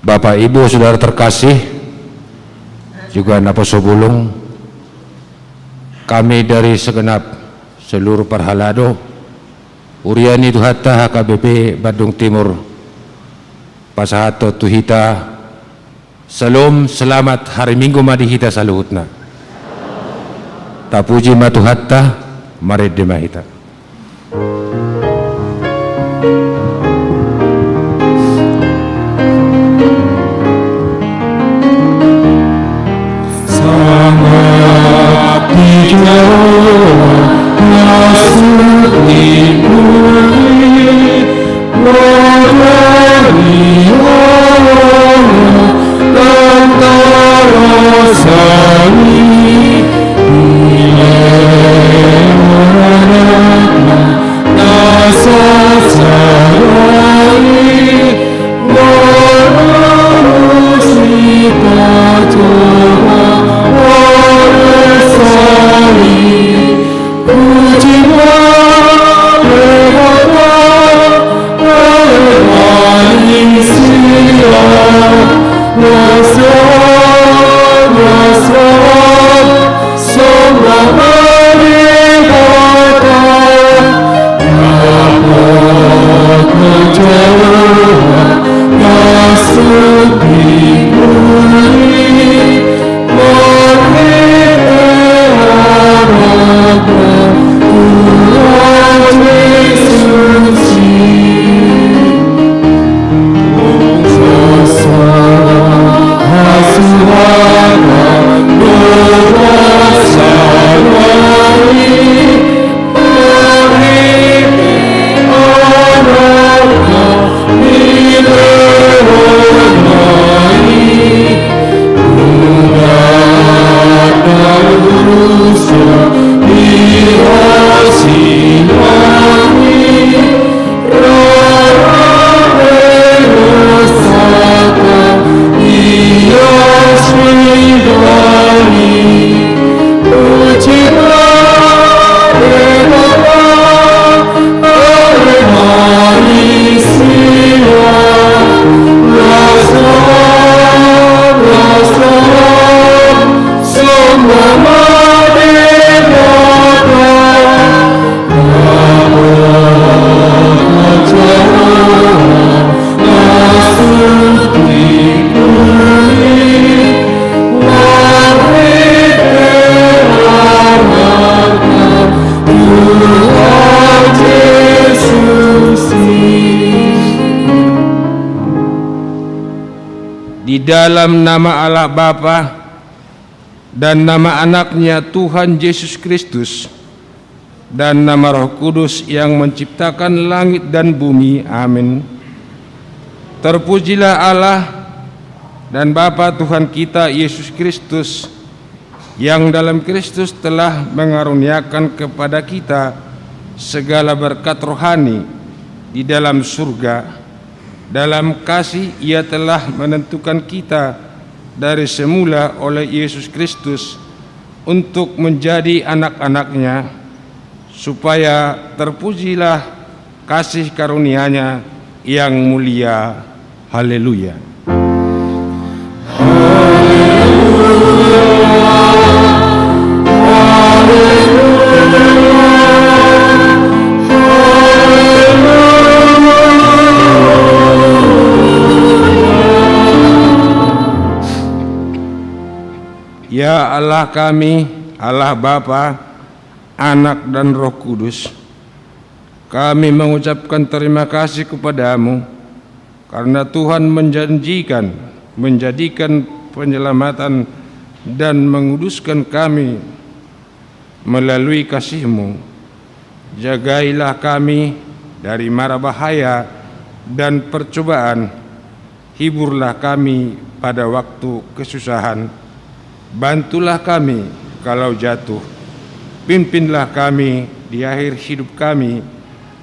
Bapak Ibu saudara terkasih, juga napa sobulung, kami dari segenap seluruh Parhalado Uriani Duhatta HKBP Bandung Timur Pasahato Tuhita Salam selamat hari Minggu madihita saluhutna tapuji matuhatta marid demahita. Dalam nama Allah Bapa dan nama anaknya Tuhan Yesus Kristus dan nama Roh Kudus yang menciptakan langit dan bumi. Amin. Terpujilah Allah dan Bapa Tuhan kita Yesus Kristus, yang dalam Kristus telah mengaruniakan kepada kita segala berkat rohani di dalam surga. Dalam kasih Ia telah menentukan kita dari semula oleh Yesus Kristus untuk menjadi anak-anak-Nya, supaya terpujilah kasih karunia-Nya yang mulia. Haleluya. Ya Allah kami, Allah Bapa, Anak dan Roh Kudus, kami mengucapkan terima kasih kepadamu karena Tuhan menjadikan penyelamatan dan menguduskan kami melalui kasih-Mu. Jagailah kami dari mara bahaya dan percobaan, hiburlah kami pada waktu kesusahan. Bantulah kami kalau jatuh, pimpinlah kami di akhir hidup kami,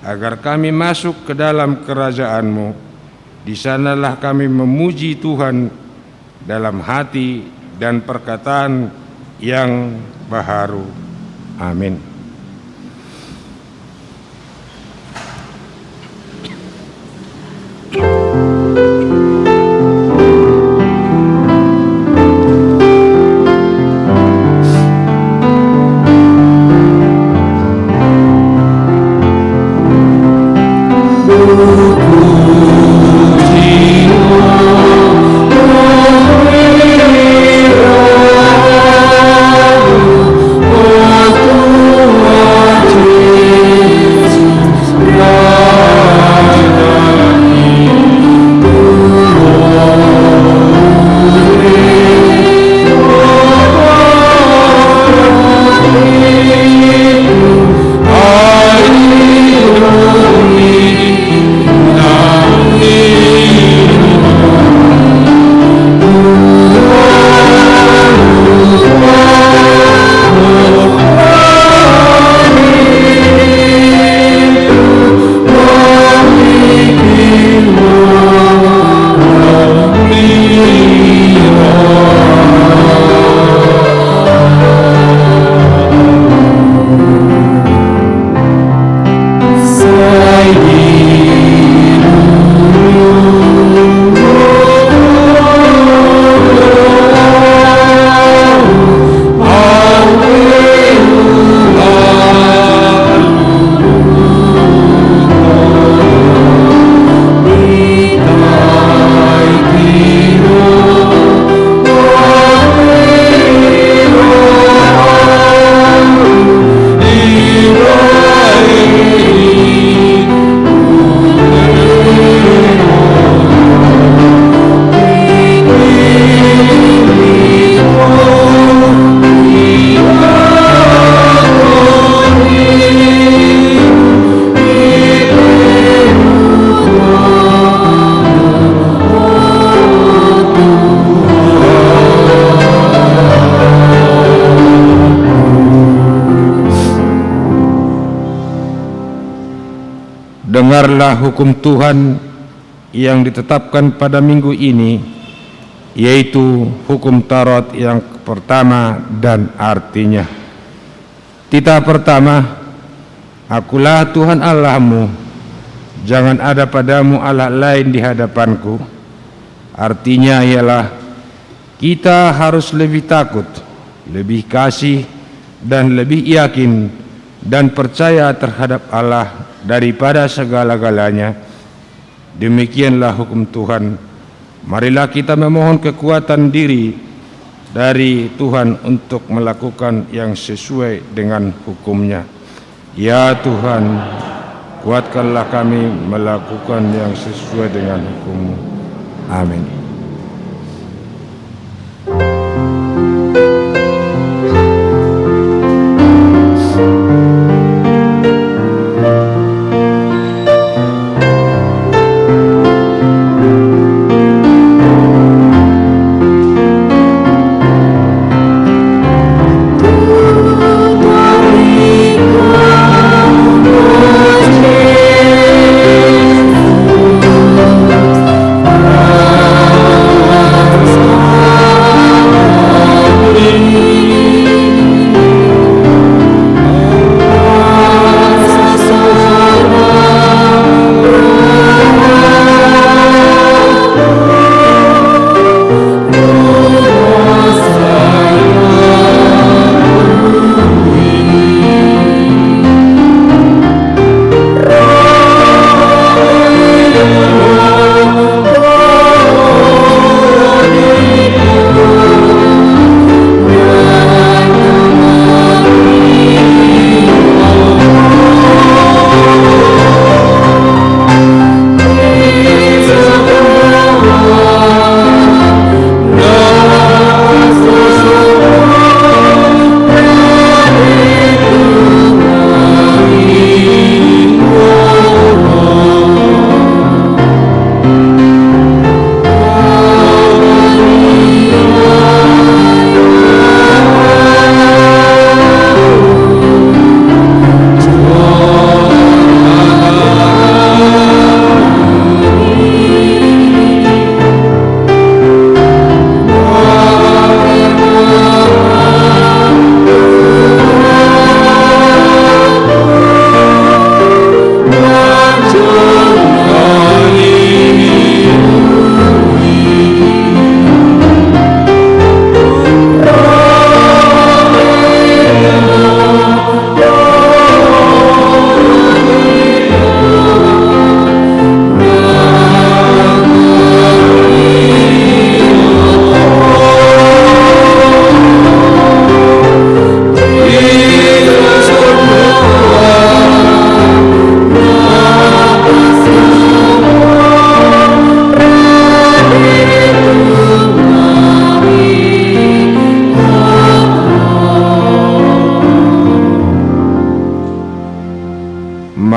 agar kami masuk ke dalam kerajaan-Mu. Di sanalah kami memuji Tuhan dalam hati dan perkataan yang baharu. Amin. dengarlah hukum Tuhan yang ditetapkan pada minggu ini, yaitu hukum Taurat yang pertama dan artinya. Titah pertama, Akulah Tuhan Allahmu, jangan ada padamu Allah lain di hadapanku. Artinya ialah kita harus lebih takut, lebih kasih, dan lebih yakin dan percaya terhadap Allah daripada segala-galanya. Demikianlah hukum Tuhan. Marilah kita memohon kekuatan diri dari Tuhan untuk melakukan yang sesuai dengan hukum-Nya. Ya Tuhan, kuatkanlah kami melakukan yang sesuai dengan hukum-Mu. Amin.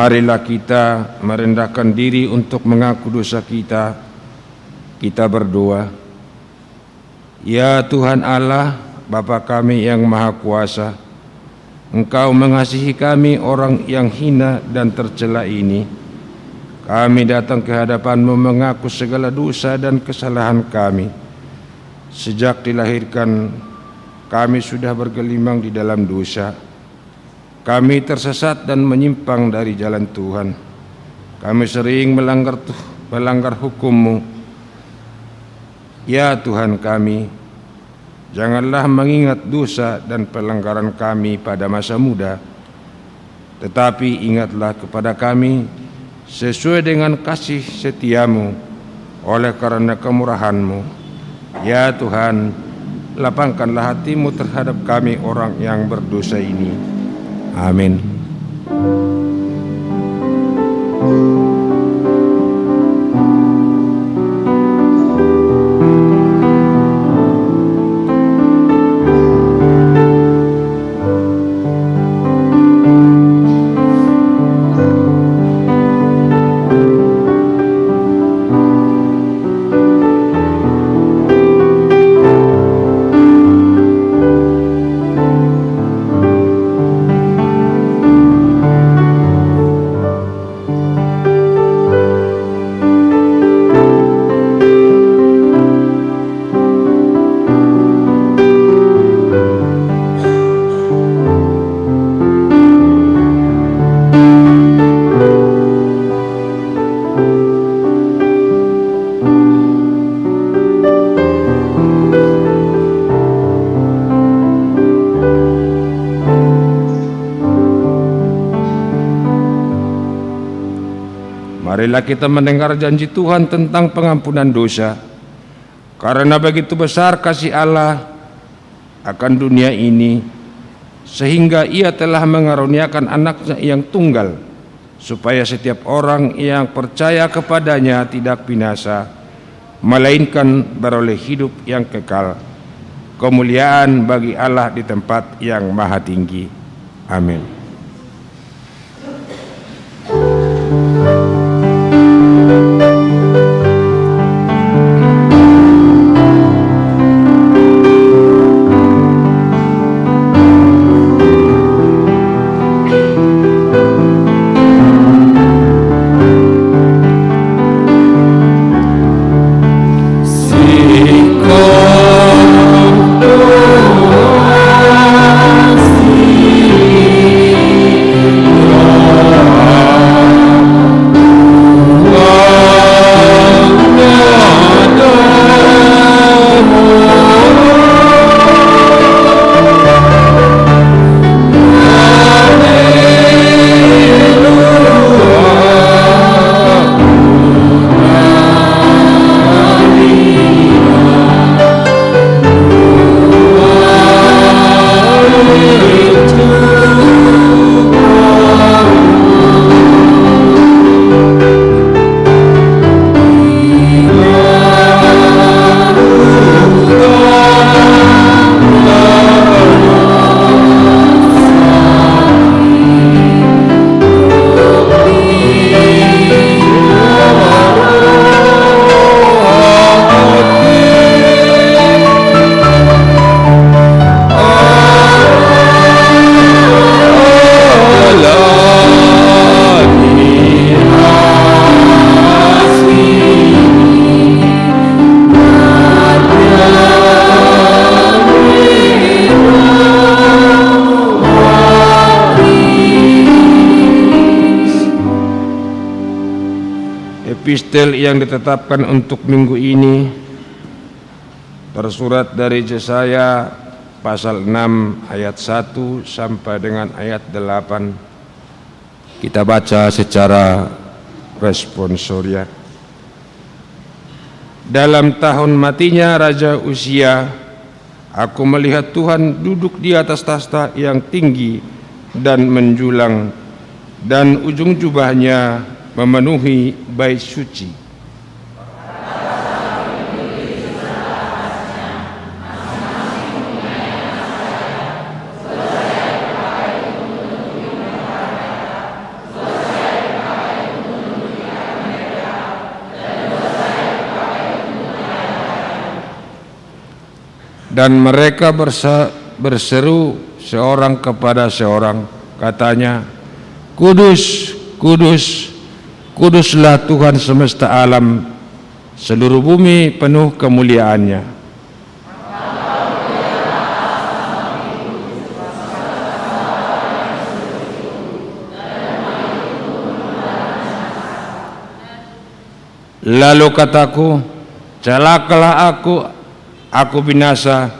Marilah kita merendahkan diri untuk mengaku dosa kita. Kita berdoa. Ya Tuhan Allah, Bapa kami yang Maha Kuasa, Engkau mengasihi kami orang yang hina dan tercela ini. Kami datang ke hadapan-Mu mengaku segala dosa dan kesalahan kami. Sejak dilahirkan, kami sudah bergelimang di dalam dosa. Kami tersesat dan menyimpang dari jalan Tuhan. Kami sering melanggar hukum-Mu. Ya Tuhan kami, janganlah mengingat dosa dan pelanggaran kami pada masa muda, tetapi ingatlah kepada kami sesuai dengan kasih setia-Mu oleh karena kemurahan-Mu. Ya Tuhan, lapangkanlah hati-Mu terhadap kami orang yang berdosa ini. Amin. marilah kita mendengar janji Tuhan tentang pengampunan dosa. Karena begitu besar kasih Allah akan dunia ini, sehingga Ia telah mengaruniakan anaknya yang tunggal, supaya setiap orang yang percaya kepadanya tidak binasa, melainkan beroleh hidup yang kekal. Kemuliaan bagi Allah di tempat yang maha tinggi. Amin. Epistel yang ditetapkan untuk minggu ini tersurat dari Yesaya pasal 6 ayat 1 sampai dengan ayat 8. Kita baca secara responsoria. Dalam tahun matinya Raja Uzia, aku melihat Tuhan duduk di atas tahta yang tinggi dan menjulang, dan ujung jubahnya memenuhi bait suci. Dan mereka berseru seorang kepada seorang, katanya, Kudus, kudus, kuduslah Tuhan semesta alam, seluruh bumi penuh kemuliaannya. Lalu kataku, celakalah aku binasa,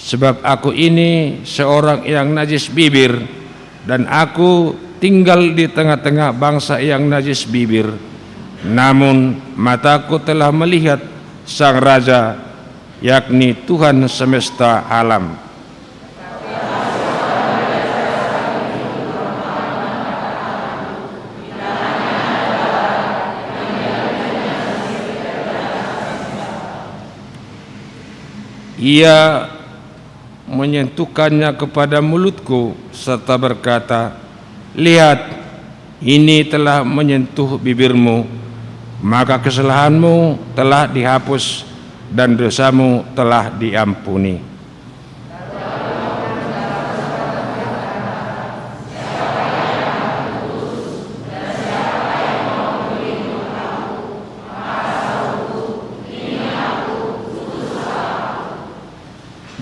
sebab aku ini seorang yang najis bibir, dan aku tinggal di tengah-tengah bangsa yang najis bibir. Namun mataku telah melihat Sang Raja, yakni Tuhan semesta alam. Ia menyentuhkannya kepada mulutku serta berkata, lihat, ini telah menyentuh bibirmu, maka kesalahanmu telah dihapus dan dosamu telah diampuni.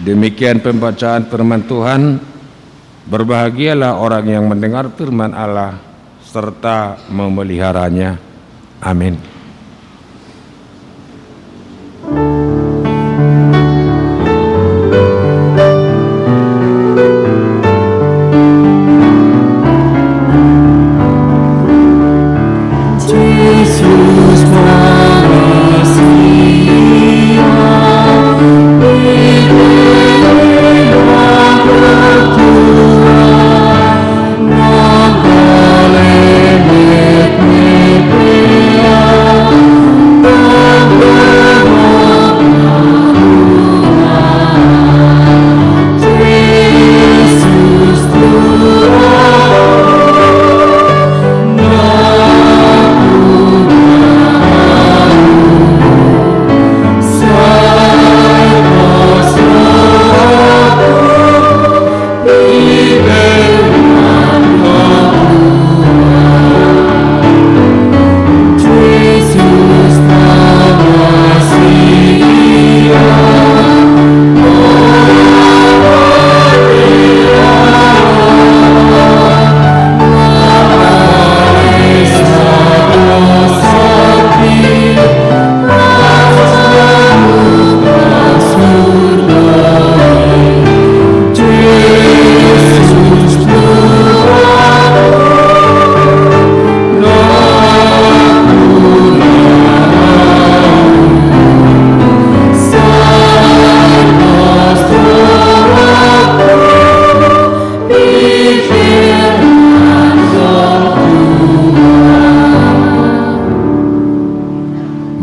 Demikian pembacaan firman Tuhan. Berbahagialah orang yang mendengar firman Allah serta memeliharanya. Amin. Jesus.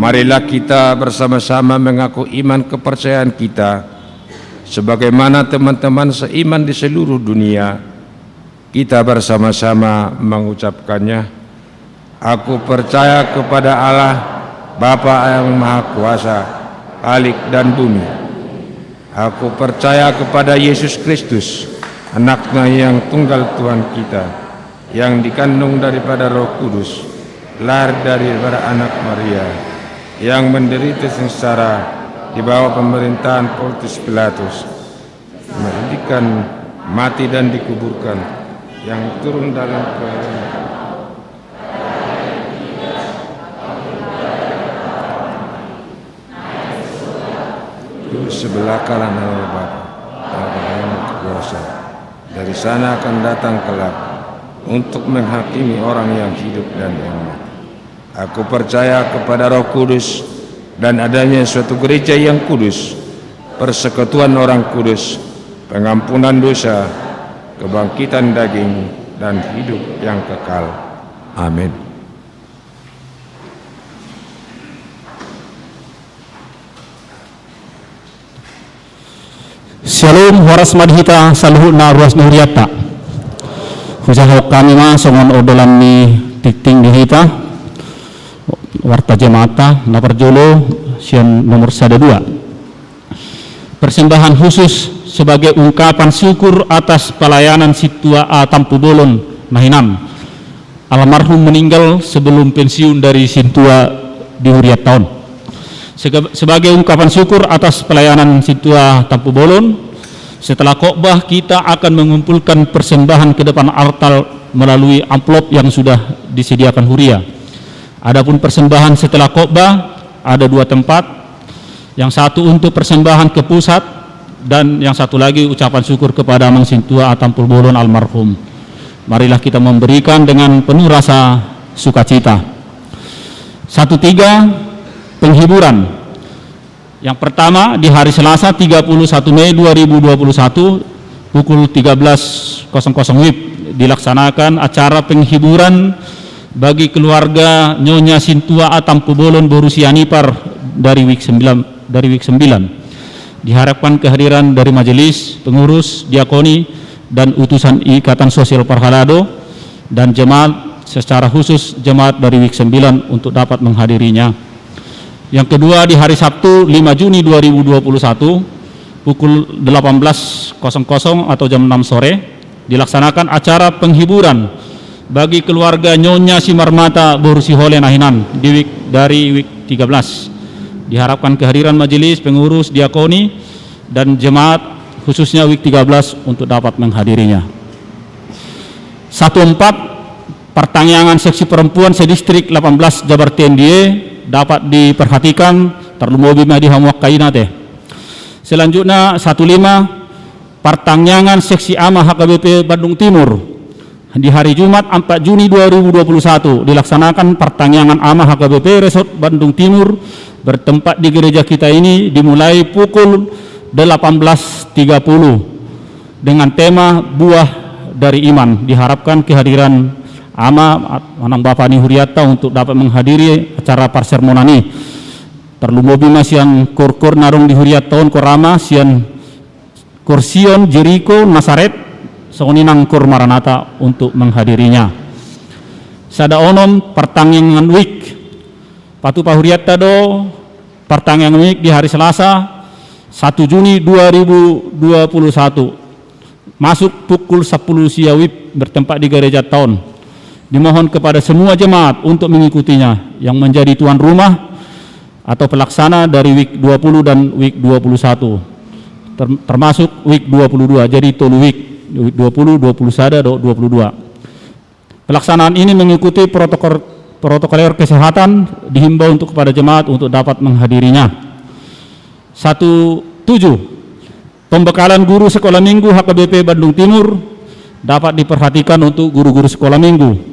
marilah kita bersama-sama mengaku iman kepercayaan kita sebagaimana teman-teman seiman di seluruh dunia. Kita bersama-sama mengucapkannya. Aku percaya kepada Allah, Bapa yang Maha Kuasa, Khalik dan bumi. Aku percaya kepada Yesus Kristus, Anak-Nya yang tunggal Tuhan kita, yang dikandung daripada Roh Kudus, lahir daripada anak Maria, yang menderita sengsara di bawah pemerintahan Pontius Pilatus, mendikan, mati dan dikuburkan, yang turun dalam sebelah kanan Allah Bapa yang kuasa. Dari sana akan datang kelak untuk menghakimi orang yang hidup dan yang mati. Aku percaya kepada Roh Kudus dan adanya suatu gereja yang kudus, persekutuan orang kudus, pengampunan dosa, kebangkitan daging, dan hidup yang kekal. Amin. Shalom waras madhita saluhuna ruas nuriata. Hujahok kami ma songon odolan ni titing dihita. Warta jemaata naparjolo sian nomor 102. Persembahan khusus sebagai ungkapan syukur atas pelayanan Situa A Tampu Bolon Nahinan. Almarhum meninggal sebelum pensiun dari Situa di Huriat tahun. Sebagai ungkapan syukur atas pelayanan Situa Tampu Bolon, setelah khotbah kita akan mengumpulkan persembahan ke depan altar melalui amplop yang sudah disediakan Huria. Adapun persembahan setelah khotbah ada 2 tempat, yang satu untuk persembahan ke pusat dan yang satu lagi ucapan syukur kepada Mang Situa A Tampu Bolon almarhum. Marilah kita memberikan dengan penuh rasa sukacita. 1-3 penghiburan. Yang pertama di hari Selasa 31 Mei 2021 pukul 13.00 WIB dilaksanakan acara penghiburan bagi keluarga Nyonya Situa A Tampu Bolon Borusia Nipar dari week 9. Diharapkan kehadiran dari majelis, pengurus, diakoni, dan utusan Ikatan Sosial Parhalado dan jemaat, secara khusus jemaat dari week 9 untuk dapat menghadirinya. Yang kedua di hari Sabtu 5 Juni 2021 pukul 18.00 atau jam 6 sore dilaksanakan acara penghiburan bagi keluarga Nyonya Simarmata Borusiholeh Nahinan dari week 13. Diharapkan kehadiran majelis, pengurus, diakoni, dan jemaat khususnya week 13 untuk dapat menghadirinya. 1-4 pertanyaan seksi perempuan sedistrik 18 Jabar TNDA dapat diperhatikan terlumbi di hamuak kaina teh. Selanjutnya 1-5 pertanyaan seksi AMA HKBP Bandung Timur di hari Jumat 4 Juni 2021 dilaksanakan pertanyaan AMA HKBP Resort Bandung Timur bertempat di gereja kita ini dimulai pukul 18.30 dengan tema buah dari iman. Diharapkan kehadiran Ama Manang Bapak Ni Huriata untuk dapat menghadiri acara parsermonani. Terlumbi masian kor narung di Huriat tahun korama sian Korsion Jericho Nasaret songoninang kor Maranata untuk menghadirinya. Sada onom pertanyaan week Patu Pak Huriata do pertanyaan week di hari Selasa 1 Juni 2021 masuk pukul 10 siawib bertempat di gereja tahun. Dimohon kepada semua jemaat untuk mengikutinya yang menjadi tuan rumah atau pelaksana dari week 20 dan week 21 termasuk week 22. Jadi tolu week 20, 21, 22. Pelaksanaan ini mengikuti protokoler kesehatan, dihimbau untuk kepada jemaat untuk dapat menghadirinya. 1-7 pembekalan guru sekolah minggu HKBP Bandung Timur dapat diperhatikan untuk guru-guru sekolah minggu.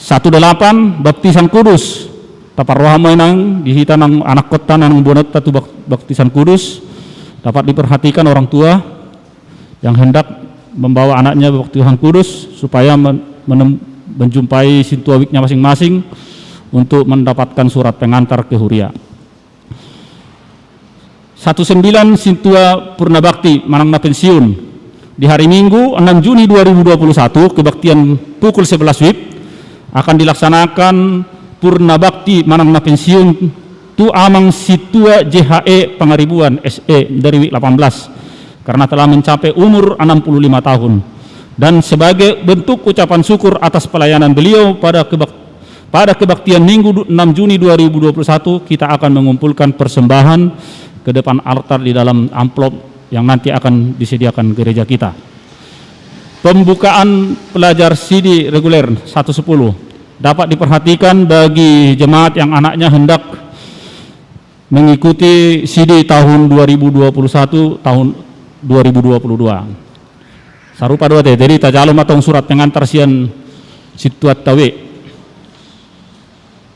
1-8 baptisan kudus tapar rohamai nang dihita nang anak kota nang bonot tatu baptisan kudus dapat diperhatikan orang tua yang hendak membawa anaknya baptisan kudus supaya menjumpai situawiknya masing-masing untuk mendapatkan surat pengantar ke Huria. 19 Sintua Purnabakti Manangna pensiun di hari Minggu 6 Juni 2021 kebaktian pukul 11 WIB akan dilaksanakan Purnabakti Manangna pensiun Tu Amang Situa JHE Pangaribuan SE dari WIB 18 karena telah mencapai umur 65 tahun, dan sebagai bentuk ucapan syukur atas pelayanan beliau pada kebaktian Minggu 6 Juni 2021 kita akan mengumpulkan persembahan ke depan altar di dalam amplop yang nanti akan disediakan gereja kita. Pembukaan pelajar CD reguler 110 dapat diperhatikan bagi jemaat yang anaknya hendak mengikuti CD tahun 2021 tahun 2022. Sarupa dua teh, jadi tajalum atau surat pengantar sian situat tawe.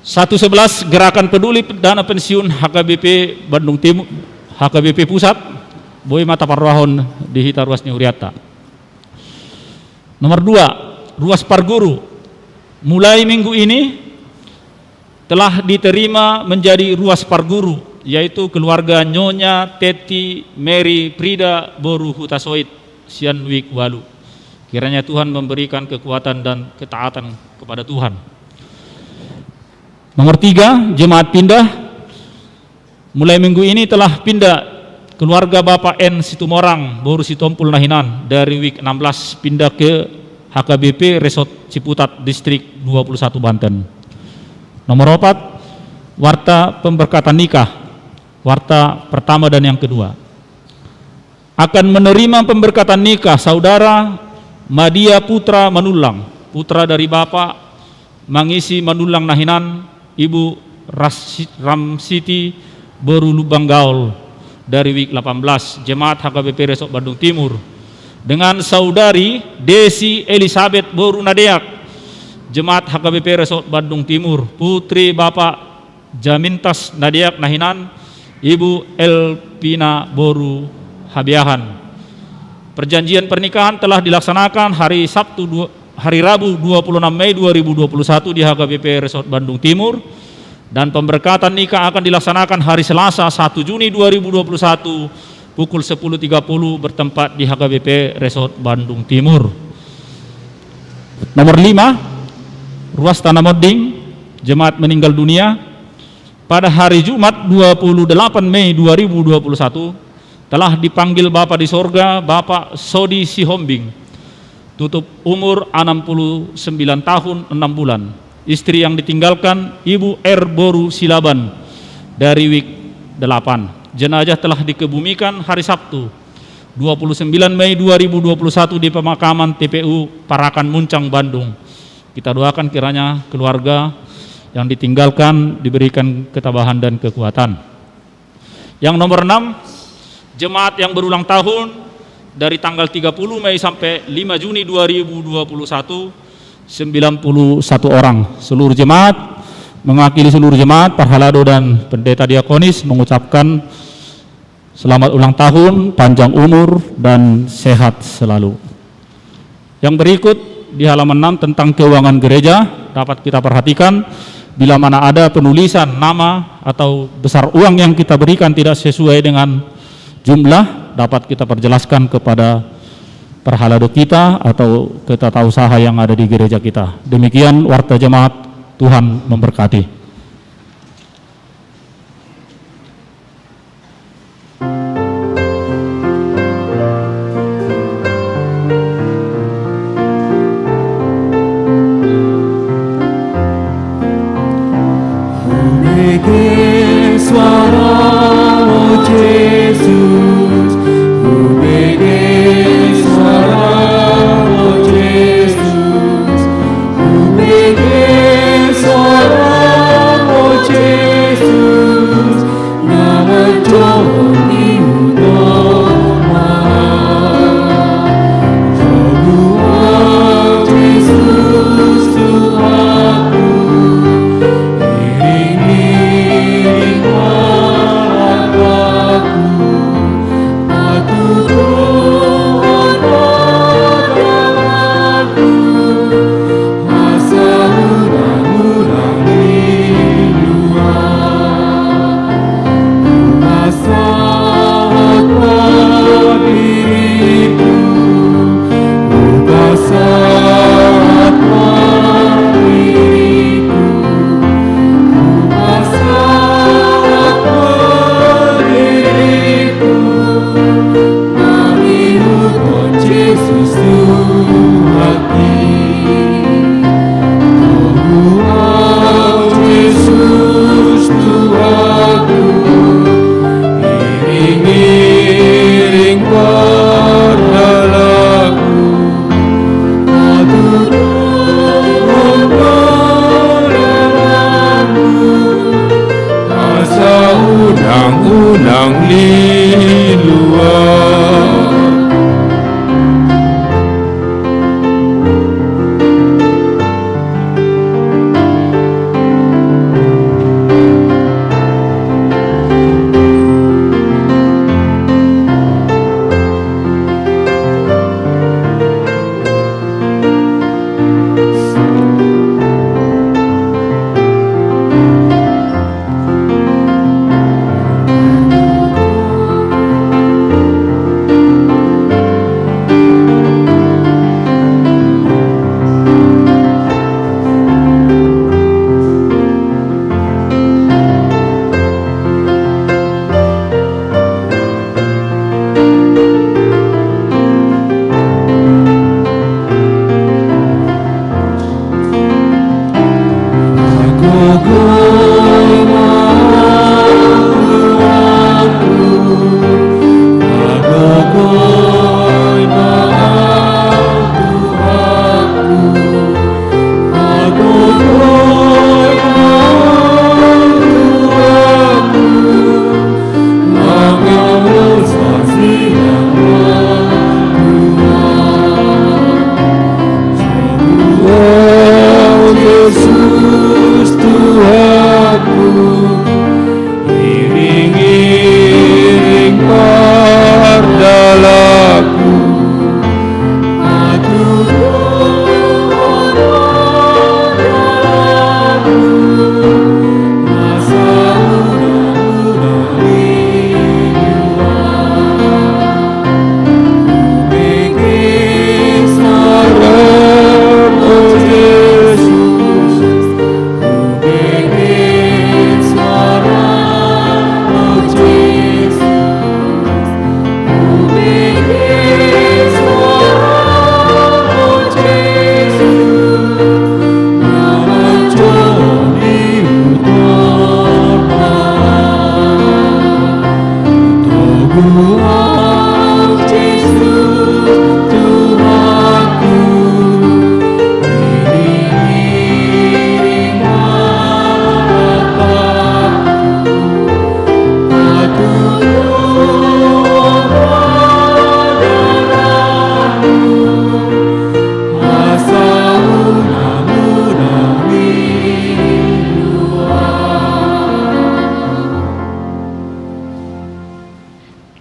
111 Gerakan Peduli Dana Pensiun HKBP Bandung Timur, HKBP Pusat, Boy Mata Parwahon di Hita Ruas Nyuriata. Nomor 2, Ruas Parguru. Mulai minggu ini telah diterima menjadi Ruas Parguru, yaitu keluarga Nyonya Teti Mary Prida Boru Hutasoid Sian Wik Walu. Kiranya Tuhan memberikan kekuatan dan ketaatan kepada Tuhan. Nomor 3, jemaat pindah. Mulai minggu ini telah pindah keluarga Bapak N Situmorang Boru Sitompul Nahinan dari Wik 16 pindah ke HKBP Resort Ciputat Distrik 21 Banten. Nomor 4, warta pemberkatan nikah, warta pertama dan yang kedua. Akan menerima pemberkatan nikah saudara Madia Putra Manulang, putra dari Bapak Mangisi Manulang Nahinan, Ibu Ramsiti Boru Lubang Gaul dari Wik 18, jemaat HKBP Resort Bandung Timur, dengan saudari Desi Elizabeth Boru Nadeak, jemaat HKBP Resort Bandung Timur, putri Bapak Jamintas Nadeak Nahinan, Ibu Elpina Boru Habiahan. Perjanjian pernikahan telah dilaksanakan hari Rabu 26 Mei 2021 di HKBP Resort Bandung Timur, dan pemberkatan nikah akan dilaksanakan hari Selasa 1 Juni 2021 pukul 10.30 bertempat di HKBP Resort Bandung Timur. Nomor 5, Ruas Tanah Moding, jemaat meninggal dunia pada hari Jumat 28 Mei 2021 telah dipanggil Bapa di sorga Bapak Sodi Sihombing, tutup umur 69 tahun 6 bulan. Istri yang ditinggalkan Ibu R Boru Silaban dari Wik 8. Jenazah telah dikebumikan hari Sabtu 29 Mei 2021 di pemakaman TPU Parakan Muncang Bandung. Kita doakan kiranya keluarga yang ditinggalkan diberikan ketabahan dan kekuatan. Yang nomor 6, jemaat yang berulang tahun dari tanggal 30 Mei sampai 5 Juni 2021, 91 orang. Seluruh jemaat, mewakili seluruh jemaat, Parhalado dan Pendeta Diakonis mengucapkan selamat ulang tahun, panjang umur, dan sehat selalu. Yang berikut di halaman 6 tentang keuangan gereja dapat kita perhatikan. Bila mana ada penulisan nama atau besar uang yang kita berikan tidak sesuai dengan jumlah, dapat kita perjelaskan kepada perhalado kita atau ketatausaha yang ada di gereja kita. Demikian warta jemaat, Tuhan memberkati.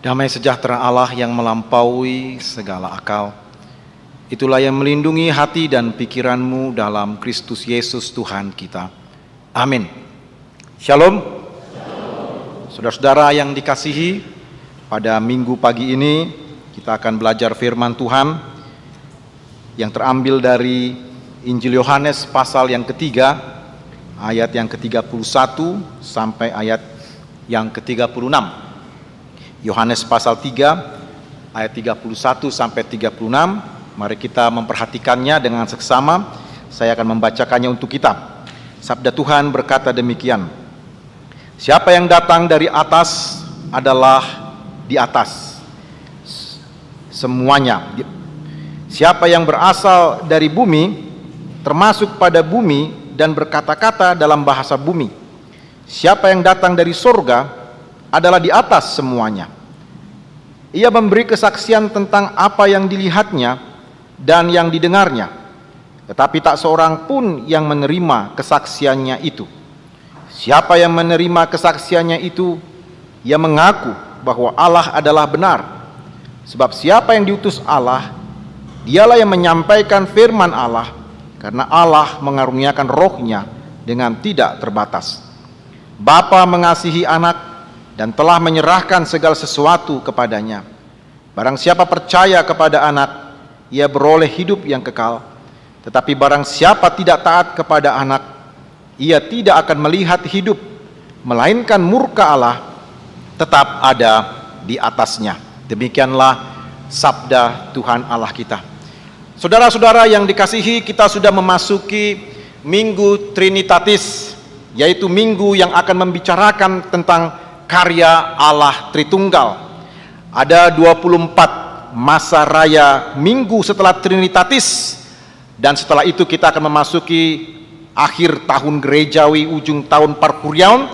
Damai sejahtera Allah yang melampaui segala akal, itulah yang melindungi hati dan pikiranmu dalam Kristus Yesus Tuhan kita. Amin. Shalom. Saudara-saudara yang dikasihi, pada minggu pagi ini kita akan belajar firman Tuhan yang terambil dari Injil Yohanes pasal yang ketiga, ayat yang ke-31 sampai ayat yang ke-36. Yohanes pasal 3 ayat 31 sampai 36. Mari kita memperhatikannya dengan seksama. Saya akan membacakannya untuk kita. Sabda Tuhan berkata demikian: Siapa yang datang dari atas adalah di atas semuanya. Siapa yang berasal dari bumi termasuk pada bumi dan berkata-kata dalam bahasa bumi. Siapa yang datang dari sorga adalah di atas semuanya. Ia memberi kesaksian tentang apa yang dilihatnya dan yang didengarnya, tetapi tak seorang pun yang menerima kesaksiannya itu. Siapa yang menerima kesaksiannya itu, ia mengaku bahwa Allah adalah benar. Sebab siapa yang diutus Allah, dialah yang menyampaikan firman Allah, karena Allah mengaruniakan rohnya dengan tidak terbatas. Bapa mengasihi anak dan telah menyerahkan segala sesuatu kepadanya. Barang siapa percaya kepada anak, ia beroleh hidup yang kekal. Tetapi barang siapa tidak taat kepada anak, ia tidak akan melihat hidup, melainkan murka Allah tetap ada di atasnya. Demikianlah sabda Tuhan Allah kita. Saudara-saudara yang dikasihi, kita sudah memasuki Minggu Trinitatis, yaitu minggu yang akan membicarakan tentang karya Allah Tritunggal. Ada 24 masa raya minggu setelah Trinitatis, dan setelah itu kita akan memasuki akhir tahun gerejawi, ujung tahun Parkuriaun,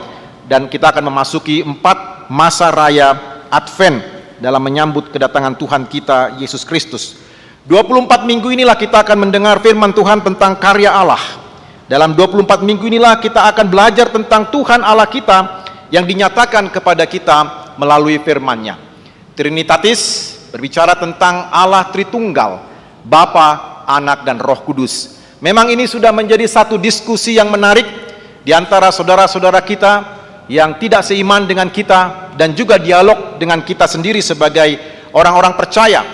dan kita akan memasuki 4 masa raya Advent dalam menyambut kedatangan Tuhan kita Yesus Kristus. 24 minggu inilah kita akan mendengar firman Tuhan tentang karya Allah. Dalam 24 minggu inilah kita akan belajar tentang Tuhan Allah kita yang dinyatakan kepada kita melalui firman-Nya. Trinitatis berbicara tentang Allah Tritunggal, Bapa, Anak, dan Roh Kudus. Memang ini sudah menjadi satu diskusi yang menarik di antara saudara-saudara kita yang tidak seiman dengan kita, dan juga dialog dengan kita sendiri sebagai orang-orang percaya,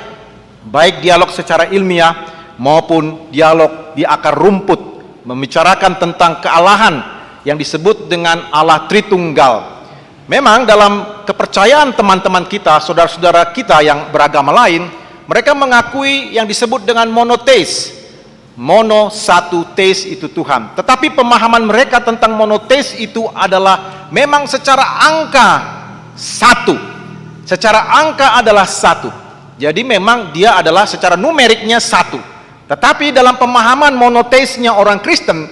baik dialog secara ilmiah maupun dialog di akar rumput, membicarakan tentang kealahan yang disebut dengan Allah Tritunggal. Memang dalam kepercayaan teman-teman kita, saudara-saudara kita yang beragama lain, mereka mengakui yang disebut dengan monoteis. Mono, satu, teis itu Tuhan. Tetapi pemahaman mereka tentang monoteis itu adalah memang secara angka satu. Secara angka adalah satu. Jadi memang dia adalah secara numeriknya satu. Tetapi dalam pemahaman monoteisnya orang Kristen,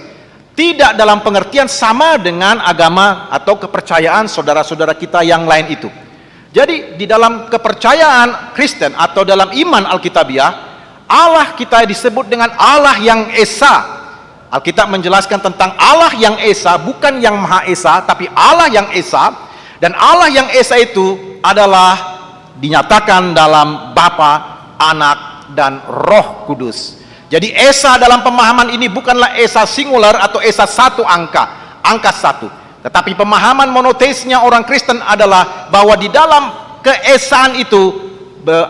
tidak dalam pengertian sama dengan agama atau kepercayaan saudara-saudara kita yang lain itu. Jadi di dalam kepercayaan Kristen atau dalam iman Alkitabiah, Allah kita disebut dengan Allah yang Esa. Alkitab menjelaskan tentang Allah yang Esa, bukan yang Maha Esa, tapi Allah yang Esa. Dan Allah yang Esa itu adalah dinyatakan dalam Bapa, Anak, dan Roh Kudus. Jadi Esa dalam pemahaman ini bukanlah Esa singular atau Esa satu angka satu. Tetapi pemahaman monoteisnya orang Kristen adalah bahwa di dalam keesaan itu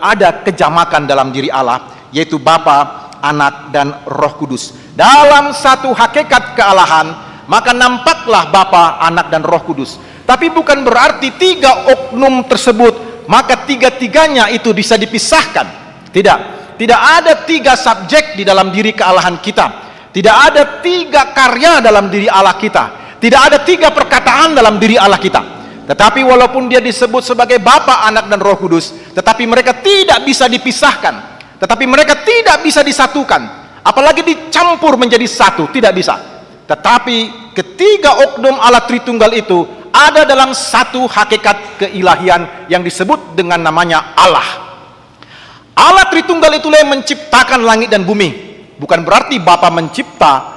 ada kejamakan dalam diri Allah, yaitu Bapa, Anak, dan Roh Kudus. Dalam satu hakikat kealahan, maka nampaklah Bapa, Anak, dan Roh Kudus. Tapi bukan berarti tiga oknum tersebut maka tiga-tiganya itu bisa dipisahkan. Tidak ada tiga subjek di dalam diri kealahan kita. Tidak ada tiga karya dalam diri Allah kita. Tidak ada tiga perkataan dalam diri Allah kita. Tetapi walaupun dia disebut sebagai Bapa, Anak, dan Roh Kudus, tetapi mereka tidak bisa dipisahkan. Tetapi mereka tidak bisa disatukan. Apalagi dicampur menjadi satu, tidak bisa. Tetapi ketiga oknum Allah Tritunggal itu ada dalam satu hakikat keilahian yang disebut dengan namanya Allah. Allah Tritunggal itulah yang menciptakan langit dan bumi. Bukan berarti Bapa mencipta,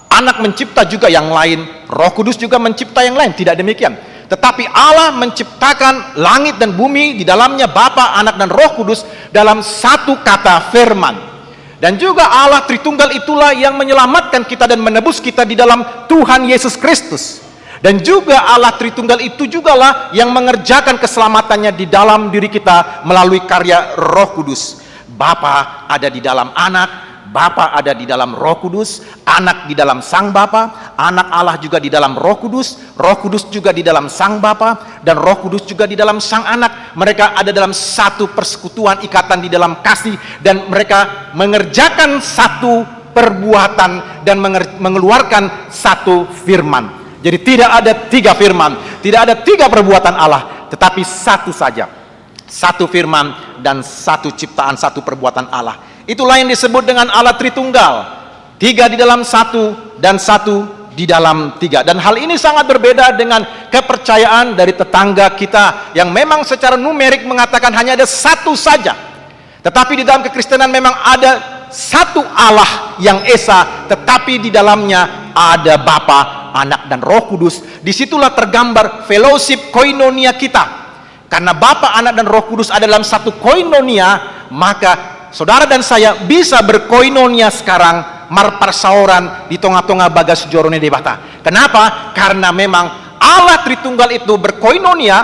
Anak mencipta juga yang lain, Roh Kudus juga mencipta yang lain. Tidak demikian. Tetapi Allah menciptakan langit dan bumi, di dalamnya Bapa, Anak, dan Roh Kudus dalam satu kata firman. Dan juga Allah Tritunggal itulah yang menyelamatkan kita dan menebus kita di dalam Tuhan Yesus Kristus. Dan juga Allah Tritunggal itu jugalah yang mengerjakan keselamatannya di dalam diri kita melalui karya Roh Kudus. Bapa ada di dalam Anak, Bapa ada di dalam Roh Kudus, Anak di dalam Sang Bapa, Anak Allah juga di dalam Roh Kudus juga di dalam Sang Bapa, dan Roh Kudus juga di dalam Sang Anak. Mereka ada dalam satu persekutuan ikatan di dalam kasih, dan mereka mengerjakan satu perbuatan dan mengeluarkan satu firman. Jadi tidak ada tiga firman, tidak ada tiga perbuatan Allah, tetapi satu saja, satu firman dan satu ciptaan, satu perbuatan Allah. Itulah yang disebut dengan Allah Tritunggal, tiga di dalam satu dan satu di dalam tiga. Dan hal ini sangat berbeda dengan kepercayaan dari tetangga kita yang memang secara numerik mengatakan hanya ada satu saja. Tetapi di dalam kekristenan memang ada satu Allah yang esa, tetapi di dalamnya ada Bapa, Anak, dan Roh Kudus. Disitulah tergambar fellowship koinonia kita. Karena Bapa, Anak, dan Roh Kudus ada dalam satu koinonia, maka saudara dan saya bisa berkoinonia sekarang marparsauran di tengah-tengah bagas jorone debata. Kenapa? Karena memang Allah Tritunggal itu berkoinonia,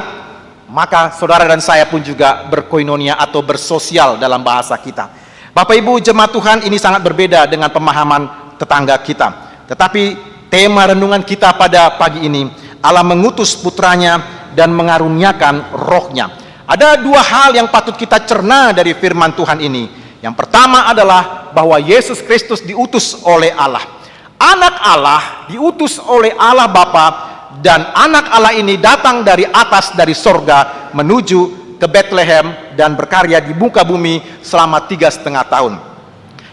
maka saudara dan saya pun juga berkoinonia atau bersosial dalam bahasa kita. Bapak Ibu jemaat Tuhan, ini sangat berbeda dengan pemahaman tetangga kita. Tetapi tema renungan kita pada pagi ini, Allah mengutus putranya dan mengaruniakan rohnya. Ada dua hal yang patut kita cerna dari firman Tuhan ini. Yang pertama adalah bahwa Yesus Kristus diutus oleh Allah. Anak Allah diutus oleh Allah Bapa, dan anak Allah ini datang dari atas, dari sorga, menuju ke Bethlehem dan berkarya di muka bumi selama 3,5 tahun.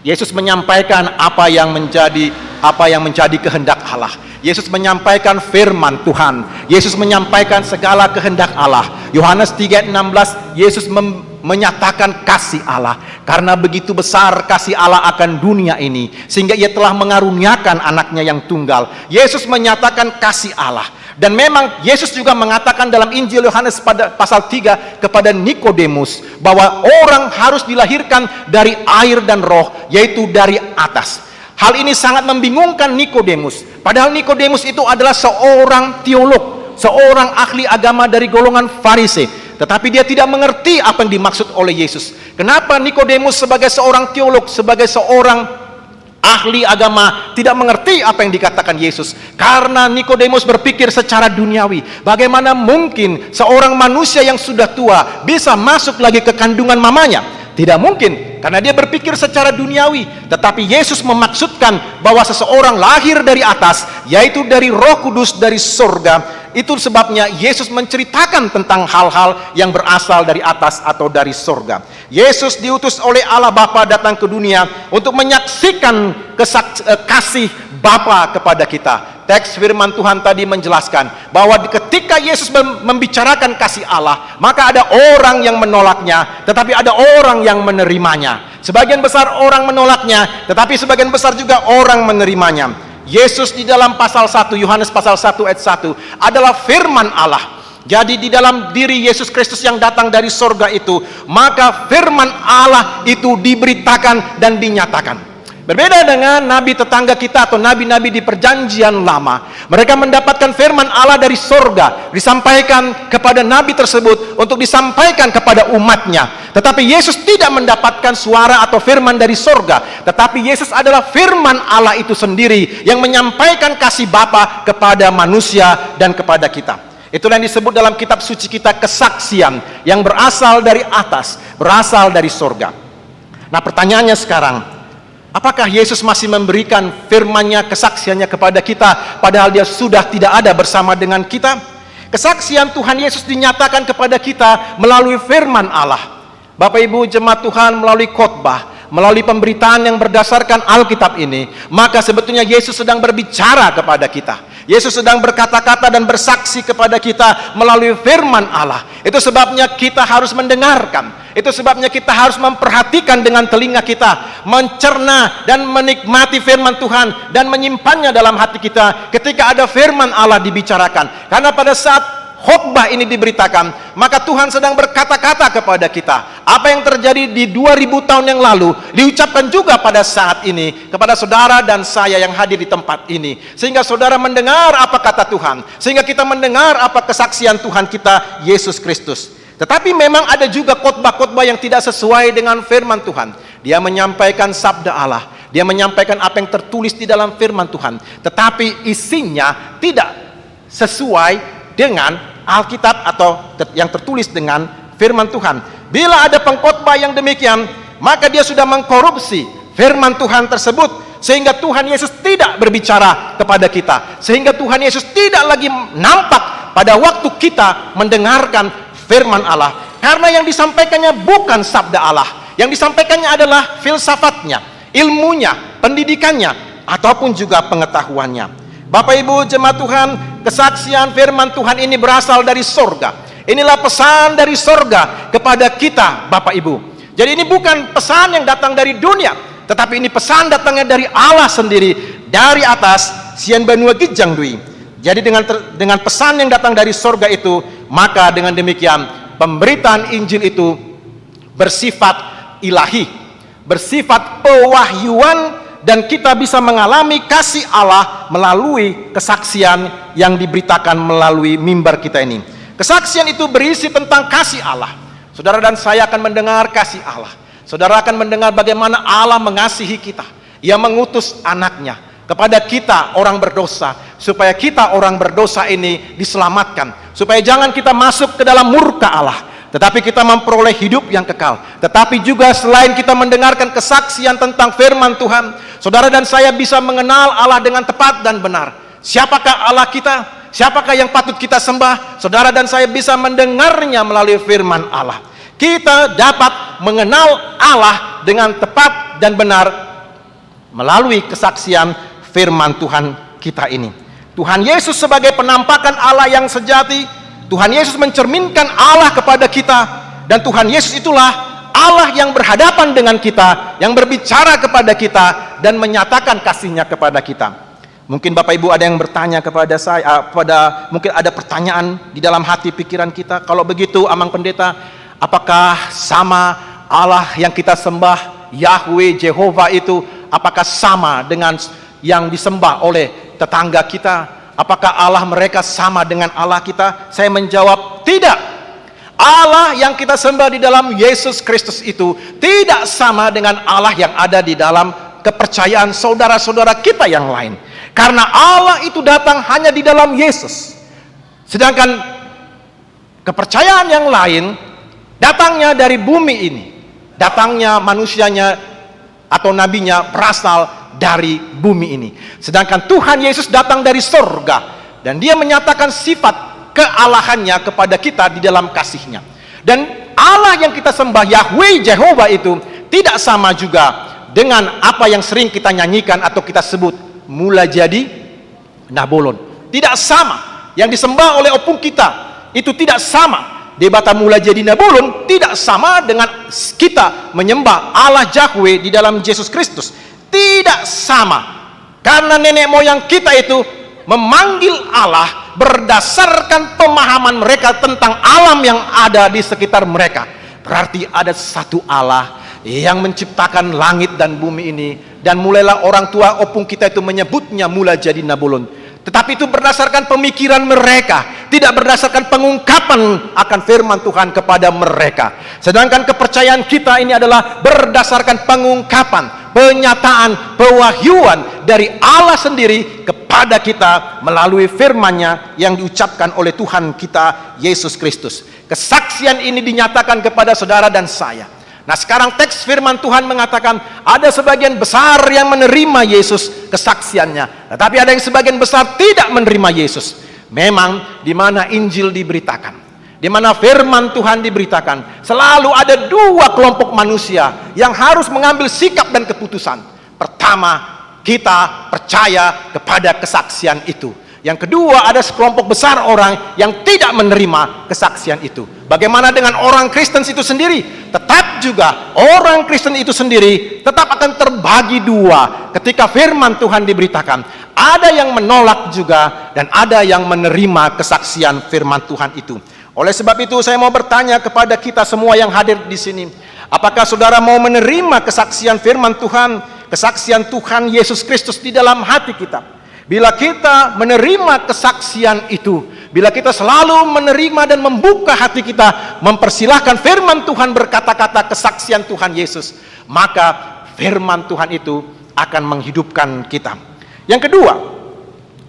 Yesus menyampaikan apa yang menjadi kehendak Allah. Yesus menyampaikan firman Tuhan. Yesus menyampaikan segala kehendak Allah. Yohanes 3:16, Yesus menyatakan kasih Allah. Karena begitu besar kasih Allah akan dunia ini, sehingga ia telah mengaruniakan anaknya yang tunggal. Yesus menyatakan kasih Allah. Dan memang Yesus juga mengatakan dalam Injil Yohanes pada pasal 3 kepada Nikodemus, bahwa orang harus dilahirkan dari air dan roh, yaitu dari atas. Hal ini sangat membingungkan Nikodemus. Padahal Nikodemus itu adalah seorang teolog, seorang ahli agama dari golongan Farisi. Tetapi dia tidak mengerti apa yang dimaksud oleh Yesus. Kenapa Nikodemus sebagai seorang teolog, sebagai seorang ahli agama tidak mengerti apa yang dikatakan Yesus? Karena Nikodemus berpikir secara duniawi. Bagaimana mungkin seorang manusia yang sudah tua bisa masuk lagi ke kandungan mamanya? Tidak mungkin, karena dia berpikir secara duniawi. Tetapi Yesus memaksudkan bahwa seseorang lahir dari atas, yaitu dari Roh Kudus, dari surga. Itu sebabnya Yesus menceritakan tentang hal-hal yang berasal dari atas atau dari surga. Yesus diutus oleh Allah Bapa datang ke dunia untuk menyaksikan kasih Bapa kepada kita. Teks firman Tuhan tadi menjelaskan bahwa ketika Yesus membicarakan kasih Allah, maka ada orang yang menolaknya, tetapi ada orang yang menerimanya. Sebagian besar orang menolaknya, tetapi sebagian besar juga orang menerimanya. Yesus di dalam pasal 1, Yohanes pasal 1 ayat 1 adalah firman Allah. Jadi di dalam diri Yesus Kristus yang datang dari sorga itu, maka firman Allah itu diberitakan dan dinyatakan. Berbeda dengan nabi tetangga kita atau nabi-nabi di perjanjian lama. Mereka mendapatkan firman Allah dari sorga, disampaikan kepada nabi tersebut untuk disampaikan kepada umatnya. Tetapi Yesus tidak mendapatkan suara atau firman dari sorga, tetapi Yesus adalah firman Allah itu sendiri yang menyampaikan kasih Bapa kepada manusia dan kepada kita. Itulah yang disebut dalam kitab suci kita kesaksian yang berasal dari atas, berasal dari sorga. Nah, pertanyaannya sekarang, apakah Yesus masih memberikan firman-Nya, kesaksiannya kepada kita, padahal Dia sudah tidak ada bersama dengan kita? Kesaksian Tuhan Yesus dinyatakan kepada kita melalui firman Allah. Bapak Ibu jemaat Tuhan, melalui khotbah, melalui pemberitaan yang berdasarkan Alkitab ini, maka sebetulnya Yesus sedang berbicara kepada kita. Yesus sedang berkata-kata dan bersaksi kepada kita melalui firman Allah. Itu sebabnya kita harus mendengarkan. Itu sebabnya kita harus memperhatikan dengan telinga kita, mencerna dan menikmati firman Tuhan dan menyimpannya dalam hati kita ketika ada firman Allah dibicarakan. Karena pada saat khotbah ini diberitakan, maka Tuhan sedang berkata-kata kepada kita. Apa yang terjadi di 2000 tahun yang lalu diucapkan juga pada saat ini kepada saudara dan saya yang hadir di tempat ini, sehingga saudara mendengar apa kata Tuhan, sehingga kita mendengar apa kesaksian Tuhan kita Yesus Kristus. Tetapi memang ada juga khotbah-khotbah yang tidak sesuai dengan firman Tuhan. Dia menyampaikan sabda Allah, dia menyampaikan apa yang tertulis di dalam firman Tuhan, tetapi isinya tidak sesuai dengan Alkitab atau yang tertulis dengan firman Tuhan. Bila ada pengkhotbah yang demikian, maka dia sudah mengkorupsi firman Tuhan tersebut, sehingga Tuhan Yesus tidak berbicara kepada kita, sehingga Tuhan Yesus tidak lagi nampak pada waktu kita mendengarkan firman Allah, karena yang disampaikannya bukan sabda Allah, yang disampaikannya adalah filsafatnya, ilmunya, pendidikannya, ataupun juga pengetahuannya. Bapak Ibu jemaat Tuhan, kesaksian firman Tuhan ini berasal dari sorga. Inilah pesan dari sorga kepada kita Bapak Ibu. Jadi ini bukan pesan yang datang dari dunia, tetapi ini pesan datangnya dari Allah sendiri, dari atas Sien Banua Gijang Dwi. Jadi dengan pesan yang datang dari sorga itu, maka dengan demikian pemberitaan Injil itu bersifat ilahi, bersifat pewahyuan, dan kita bisa mengalami kasih Allah melalui kesaksian yang diberitakan melalui mimbar kita ini. Kesaksian itu berisi tentang kasih Allah. Saudara dan saya akan mendengar kasih Allah. Saudara akan mendengar bagaimana Allah mengasihi kita. Ia mengutus anaknya kepada kita orang berdosa, supaya kita orang berdosa ini diselamatkan, supaya jangan kita masuk ke dalam murka Allah, tetapi kita memperoleh hidup yang kekal. Tetapi juga selain kita mendengarkan kesaksian tentang firman Tuhan, saudara dan saya bisa mengenal Allah dengan tepat dan benar. Siapakah Allah kita? Siapakah yang patut kita sembah? Saudara dan saya bisa mendengarnya melalui firman Allah. Kita dapat mengenal Allah dengan tepat dan benar melalui kesaksian firman Tuhan kita ini. Tuhan Yesus sebagai penampakan Allah yang sejati, Tuhan Yesus mencerminkan Allah kepada kita, dan Tuhan Yesus itulah Allah yang berhadapan dengan kita, yang berbicara kepada kita dan menyatakan kasih-Nya kepada kita. Mungkin Bapak Ibu ada yang bertanya kepada saya, mungkin ada pertanyaan di dalam hati pikiran kita. Kalau begitu Amang Pendeta, apakah sama Allah yang kita sembah, Yahweh, Jehovah itu, apakah sama dengan yang disembah oleh tetangga kita? Apakah Allah mereka sama dengan Allah kita? Saya menjawab, tidak. Allah yang kita sembah di dalam Yesus Kristus itu tidak sama dengan Allah yang ada di dalam kepercayaan saudara-saudara kita yang lain. Karena Allah itu datang hanya di dalam Yesus. Sedangkan kepercayaan yang lain datangnya dari bumi ini. Datangnya manusianya atau nabinya berasal dari bumi ini. Sedangkan Tuhan Yesus datang dari sorga, dan dia menyatakan sifat kealahannya kepada kita di dalam kasih-Nya. Dan Allah yang kita sembah, Yahweh, Jehovah itu tidak sama juga dengan apa yang sering kita nyanyikan atau kita sebut mula jadi Nabolon. Tidak sama. Yang disembah oleh opung kita itu tidak sama. Debata mula jadi Nabolon tidak sama dengan kita menyembah Allah Yahweh di dalam Yesus Kristus. Tidak sama. Karena nenek moyang kita itu memanggil Allah berdasarkan pemahaman mereka tentang alam yang ada di sekitar mereka. Berarti ada satu Allah yang menciptakan langit dan bumi ini, dan mulailah orang tua opung kita itu menyebutnya mula jadi Nabolon. Tetapi itu berdasarkan pemikiran mereka, tidak berdasarkan pengungkapan akan firman Tuhan kepada mereka. Sedangkan kepercayaan kita ini adalah berdasarkan pengungkapan, penyataan, pewahyuan dari Allah sendiri kepada kita melalui firman-Nya yang diucapkan oleh Tuhan kita Yesus Kristus. Kesaksian ini dinyatakan kepada saudara dan saya. Nah, sekarang teks firman Tuhan mengatakan ada sebagian besar yang menerima Yesus kesaksiannya, tetapi ada yang sebagian besar tidak menerima Yesus. Memang di mana Injil diberitakan, di mana firman Tuhan diberitakan, selalu ada dua kelompok manusia yang harus mengambil sikap dan keputusan. Pertama, kita percaya kepada kesaksian itu. Yang kedua, ada sekelompok besar orang yang tidak menerima kesaksian itu. Bagaimana dengan orang Kristen itu sendiri? Tetap juga orang Kristen itu sendiri tetap akan terbagi dua ketika firman Tuhan diberitakan. Ada yang menolak juga dan ada yang menerima kesaksian firman Tuhan itu. Oleh sebab itu saya mau bertanya kepada kita semua yang hadir di sini, apakah saudara mau menerima kesaksian firman Tuhan, kesaksian Tuhan Yesus Kristus di dalam hati kita? Bila kita menerima kesaksian itu, bila kita selalu menerima dan membuka hati kita, mempersilahkan firman Tuhan berkata-kata kesaksian Tuhan Yesus, maka firman Tuhan itu akan menghidupkan kita. Yang kedua,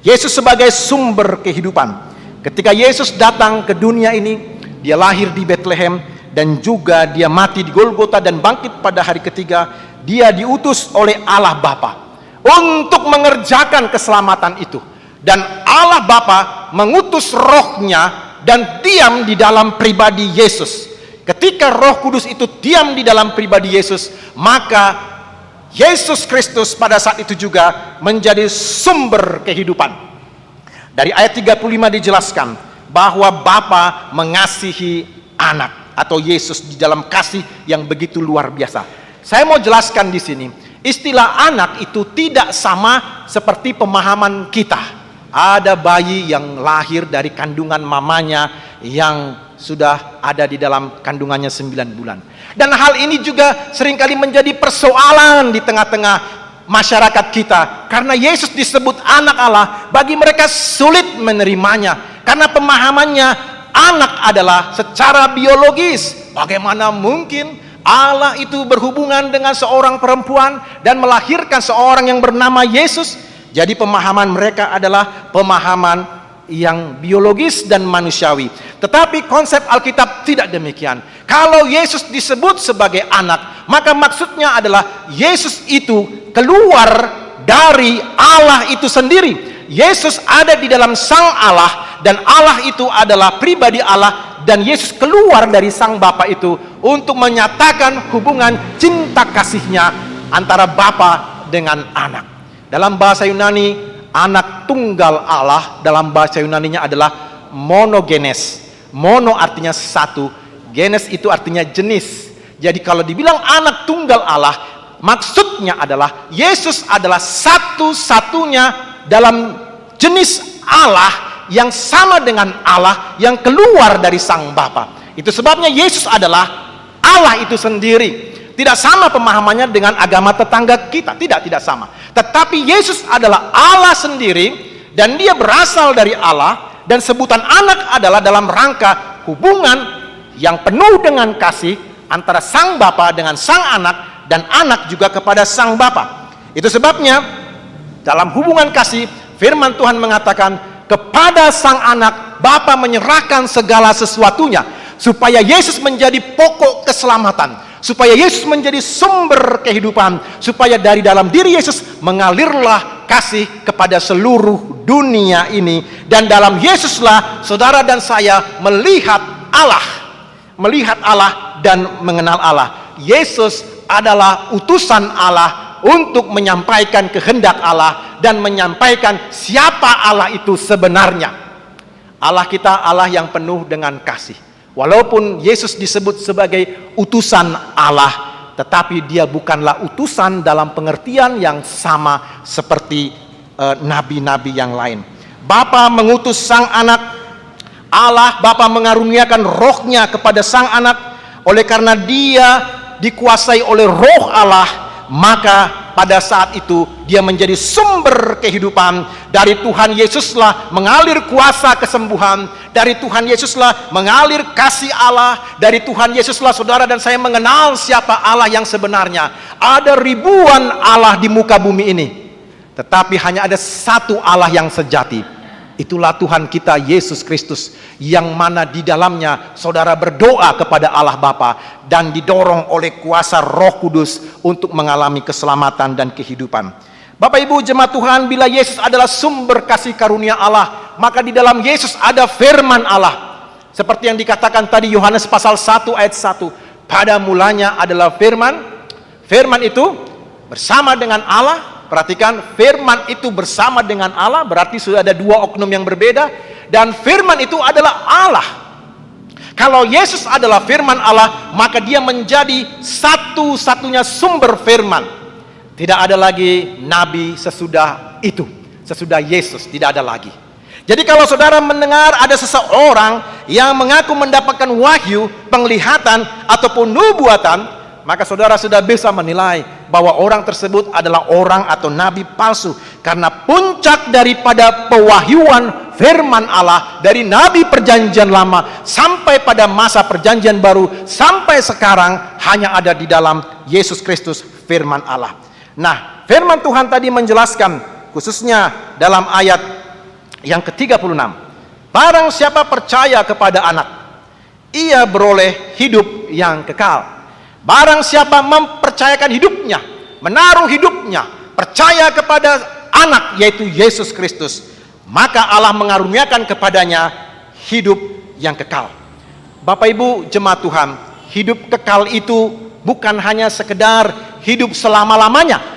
Yesus sebagai sumber kehidupan. Ketika Yesus datang ke dunia ini, dia lahir di Bethlehem dan juga dia mati di Golgota dan bangkit pada hari ketiga. Dia diutus oleh Allah Bapa untuk mengerjakan keselamatan itu, dan Allah Bapa mengutus rohnya dan diam di dalam pribadi Yesus. Ketika Roh Kudus itu diam di dalam pribadi Yesus, maka Yesus Kristus pada saat itu juga menjadi sumber kehidupan. Dari ayat 35 dijelaskan bahwa Bapa mengasihi anak, atau Yesus di dalam kasih yang begitu luar biasa. Saya mau jelaskan di sini, istilah anak itu tidak sama seperti pemahaman kita. Ada bayi yang lahir dari kandungan mamanya yang sudah ada di dalam kandungannya 9 bulan. Dan hal ini juga seringkali menjadi persoalan di tengah-tengah masyarakat kita. Karena Yesus disebut anak Allah, bagi mereka sulit menerimanya. Karena pemahamannya anak adalah secara biologis. Bagaimana mungkin Allah itu berhubungan dengan seorang perempuan dan melahirkan seorang yang bernama Yesus? Jadi pemahaman mereka adalah pemahaman yang biologis dan manusiawi. Tetapi konsep Alkitab tidak demikian. Kalau Yesus disebut sebagai anak, maka maksudnya adalah Yesus itu keluar dari Allah itu sendiri. Yesus ada di dalam Sang Allah, dan Allah itu adalah pribadi Allah, dan Yesus keluar dari Sang Bapa itu untuk menyatakan hubungan cinta kasihnya antara Bapa dengan anak. Dalam bahasa Yunani, anak tunggal Allah dalam bahasa Yunaninya adalah monogenes. Mono artinya satu, genes itu artinya jenis. Jadi kalau dibilang anak tunggal Allah, maksudnya adalah Yesus adalah satu-satunya dalam jenis Allah yang sama dengan Allah yang keluar dari Sang Bapa. Itu sebabnya Yesus adalah Allah itu sendiri. Tidak sama pemahamannya dengan agama tetangga kita, tidak sama. Tetapi Yesus adalah Allah sendiri, dan dia berasal dari Allah, dan sebutan anak adalah dalam rangka hubungan yang penuh dengan kasih antara Sang Bapa dengan Sang Anak, dan anak juga kepada Sang Bapa. Itu sebabnya dalam hubungan kasih firman Tuhan mengatakan, kepada Sang Anak Bapa menyerahkan segala sesuatunya, supaya Yesus menjadi pokok keselamatan, supaya Yesus menjadi sumber kehidupan, supaya dari dalam diri Yesus mengalirlah kasih kepada seluruh dunia ini. Dan dalam Yesuslah saudara dan saya melihat Allah dan mengenal Allah. Yesus adalah utusan Allah untuk menyampaikan kehendak Allah dan menyampaikan siapa Allah itu sebenarnya. Allah kita Allah yang penuh dengan kasih. Walaupun Yesus disebut sebagai utusan Allah, tetapi dia bukanlah utusan dalam pengertian yang sama seperti nabi-nabi yang lain. Bapa mengutus Sang Anak, Allah Bapa mengaruniakan rohnya kepada Sang Anak. Oleh karena dia dikuasai oleh roh Allah, maka pada saat itu dia menjadi sumber kehidupan. Dari Tuhan Yesuslah mengalir kuasa kesembuhan, dari Tuhan Yesuslah mengalir kasih Allah, dari Tuhan Yesuslah saudara dan saya mengenal siapa Allah yang sebenarnya. Ada ribuan Allah di muka bumi ini, tetapi hanya ada satu Allah yang sejati. Itulah Tuhan kita Yesus Kristus, yang mana di dalamnya saudara berdoa kepada Allah Bapa dan didorong oleh kuasa Roh Kudus untuk mengalami keselamatan dan kehidupan. Bapak Ibu jemaat Tuhan, bila Yesus adalah sumber kasih karunia Allah, maka di dalam Yesus ada firman Allah. Seperti yang dikatakan tadi Yohanes pasal 1 ayat 1, pada mulanya adalah firman, firman itu bersama dengan Allah, Perhatikan, firman itu bersama dengan Allah, berarti sudah ada dua oknum yang berbeda, dan firman itu adalah Allah. Kalau Yesus adalah firman Allah, maka dia menjadi satu-satunya sumber firman. Tidak ada lagi nabi sesudah itu, sesudah Yesus tidak ada lagi. Jadi kalau saudara mendengar ada seseorang yang mengaku mendapatkan wahyu, penglihatan, ataupun nubuatan, maka saudara sudah bisa menilai bahwa orang tersebut adalah orang atau nabi palsu. Karena puncak daripada pewahyuan firman Allah dari nabi perjanjian lama sampai pada masa perjanjian baru sampai sekarang hanya ada di dalam Yesus Kristus, firman Allah. Nah, firman Tuhan tadi menjelaskan khususnya dalam ayat yang ke-36, barang siapa percaya kepada anak, ia beroleh hidup yang kekal. Barang siapa mempercayakan hidupnya, menaruh hidupnya, percaya kepada anak yaitu Yesus Kristus, maka Allah mengaruniakan kepadanya hidup yang kekal. Bapak Ibu jemaat Tuhan, hidup kekal itu bukan hanya sekedar hidup selama-lamanya.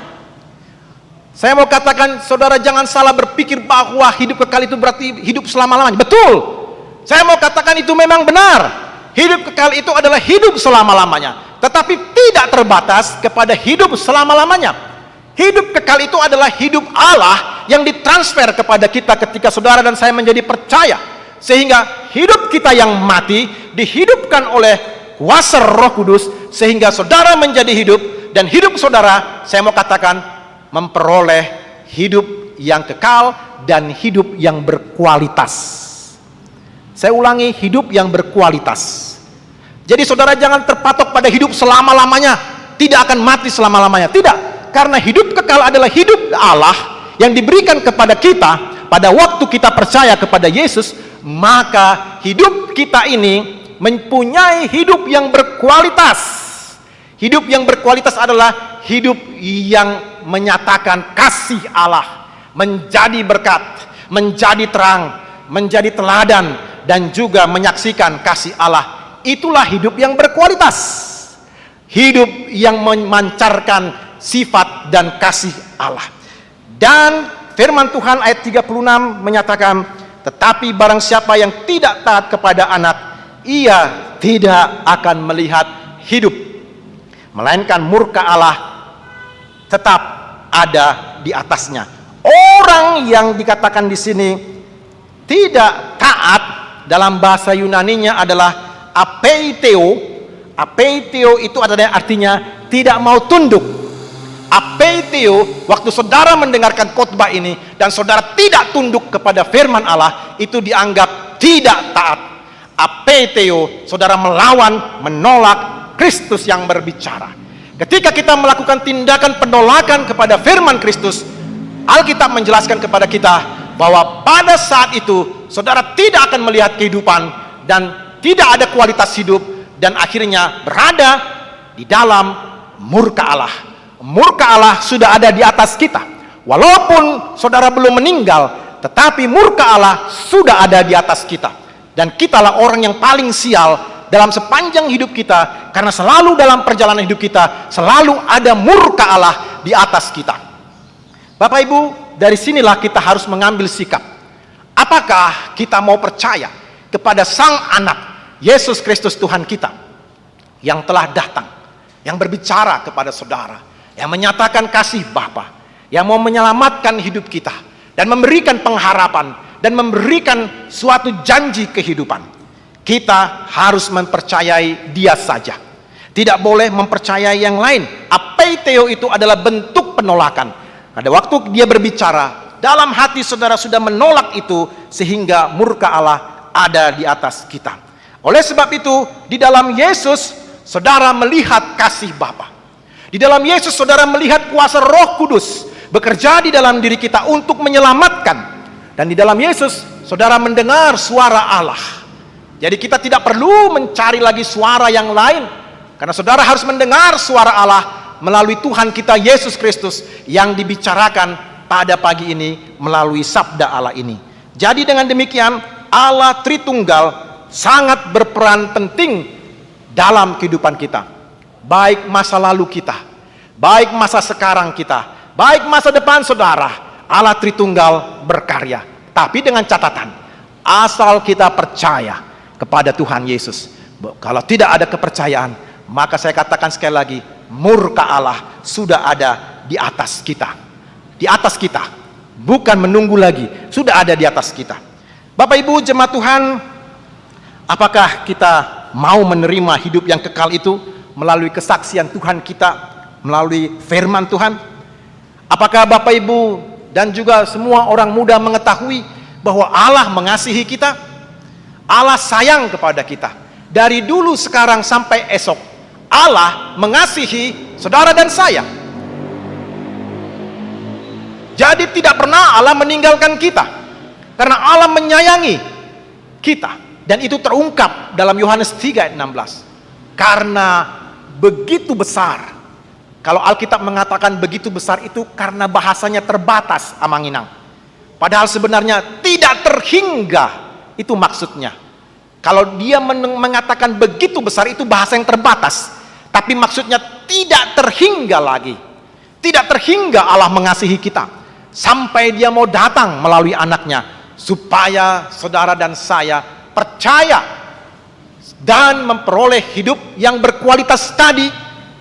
Saya mau katakan, saudara jangan salah berpikir bahwa hidup kekal itu berarti hidup selama-lamanya. Betul, saya mau katakan itu memang benar. Hidup kekal itu adalah hidup selama-lamanya, tetapi tidak terbatas kepada hidup selama-lamanya. Hidup kekal itu adalah hidup Allah yang ditransfer kepada kita ketika saudara dan saya menjadi percaya, sehingga hidup kita yang mati dihidupkan oleh kuasa Roh Kudus, sehingga saudara menjadi hidup, dan hidup saudara, saya mau katakan, memperoleh hidup yang kekal dan hidup yang berkualitas. Saya ulangi, hidup yang berkualitas. Jadi saudara jangan terpatok pada hidup selama-lamanya, tidak akan mati selama-lamanya. Tidak, karena hidup kekal adalah hidup Allah yang diberikan kepada kita pada waktu kita percaya kepada Yesus. Maka hidup kita ini mempunyai hidup yang berkualitas. Hidup yang berkualitas adalah hidup yang menyatakan kasih Allah, menjadi berkat, menjadi terang, menjadi teladan, dan juga menyaksikan kasih Allah. Itulah hidup yang berkualitas, hidup yang memancarkan sifat dan kasih Allah. Dan firman Tuhan ayat 36 menyatakan, tetapi barang siapa yang tidak taat kepada anak, ia tidak akan melihat hidup, melainkan murka Allah tetap ada di atasnya. Orang yang dikatakan di sini tidak taat, dalam bahasa Yunaninya adalah apeiteo. Apeiteo itu adalah artinya tidak mau tunduk. Apeiteo, waktu saudara mendengarkan khotbah ini dan saudara tidak tunduk kepada firman Allah, itu dianggap tidak taat. Apeiteo, saudara melawan, menolak Kristus yang berbicara. Ketika kita melakukan tindakan penolakan kepada firman Kristus, Alkitab menjelaskan kepada kita bahwa pada saat itu saudara tidak akan melihat kehidupan dan tidak ada kualitas hidup, dan akhirnya berada di dalam murka Allah. Murka Allah sudah ada di atas kita. Walaupun saudara belum meninggal, tetapi murka Allah sudah ada di atas kita. Dan kitalah orang yang paling sial dalam sepanjang hidup kita, karena selalu dalam perjalanan hidup kita selalu ada murka Allah di atas kita. Bapak Ibu, dari sinilah kita harus mengambil sikap. Apakah kita mau percaya kepada Sang Anak Yesus Kristus Tuhan kita yang telah datang, yang berbicara kepada saudara, yang menyatakan kasih Bapa, yang mau menyelamatkan hidup kita dan memberikan pengharapan dan memberikan suatu janji kehidupan. Kita harus mempercayai Dia saja, tidak boleh mempercayai yang lain. Apeiteo itu adalah bentuk penolakan. Pada waktu Dia berbicara, dalam hati saudara sudah menolak itu, sehingga murka Allah ada di atas kita. Oleh sebab itu, di dalam Yesus saudara melihat kasih Bapa. Di dalam Yesus saudara melihat kuasa Roh Kudus bekerja di dalam diri kita untuk menyelamatkan. Dan di dalam Yesus saudara mendengar suara Allah. Jadi kita tidak perlu mencari lagi suara yang lain, karena saudara harus mendengar suara Allah melalui Tuhan kita Yesus Kristus yang dibicarakan pada pagi ini melalui sabda Allah ini. Jadi dengan demikian, Allah Tritunggal sangat berperan penting dalam kehidupan kita, baik masa lalu kita, baik masa sekarang kita, baik masa depan saudara, Allah Tritunggal berkarya. Tapi dengan catatan, asal kita percaya kepada Tuhan Yesus. Kalau tidak ada kepercayaan, maka saya katakan sekali lagi, murka Allah sudah ada di atas kita. Di atas kita, bukan menunggu lagi, sudah ada di atas kita. Bapak Ibu jemaat Tuhan, apakah kita mau menerima hidup yang kekal itu melalui kesaksian Tuhan kita, melalui firman Tuhan? Apakah Bapak Ibu dan juga semua orang muda mengetahui bahwa Allah mengasihi kita? Allah sayang kepada kita. Dari dulu, sekarang, sampai esok, Allah mengasihi saudara dan saya. Jadi tidak pernah Allah meninggalkan kita, karena Allah menyayangi kita. Dan itu terungkap dalam Yohanes 3 ayat 16. Karena begitu besar, kalau Alkitab mengatakan begitu besar itu karena bahasanya terbatas, Amanginang. Padahal sebenarnya tidak terhingga, itu maksudnya. Kalau dia mengatakan begitu besar, itu bahasa yang terbatas. Tapi maksudnya tidak terhingga lagi. Tidak terhingga Allah mengasihi kita. Sampai dia mau datang melalui anaknya. Supaya saudara dan saya percaya dan memperoleh hidup yang berkualitas tadi.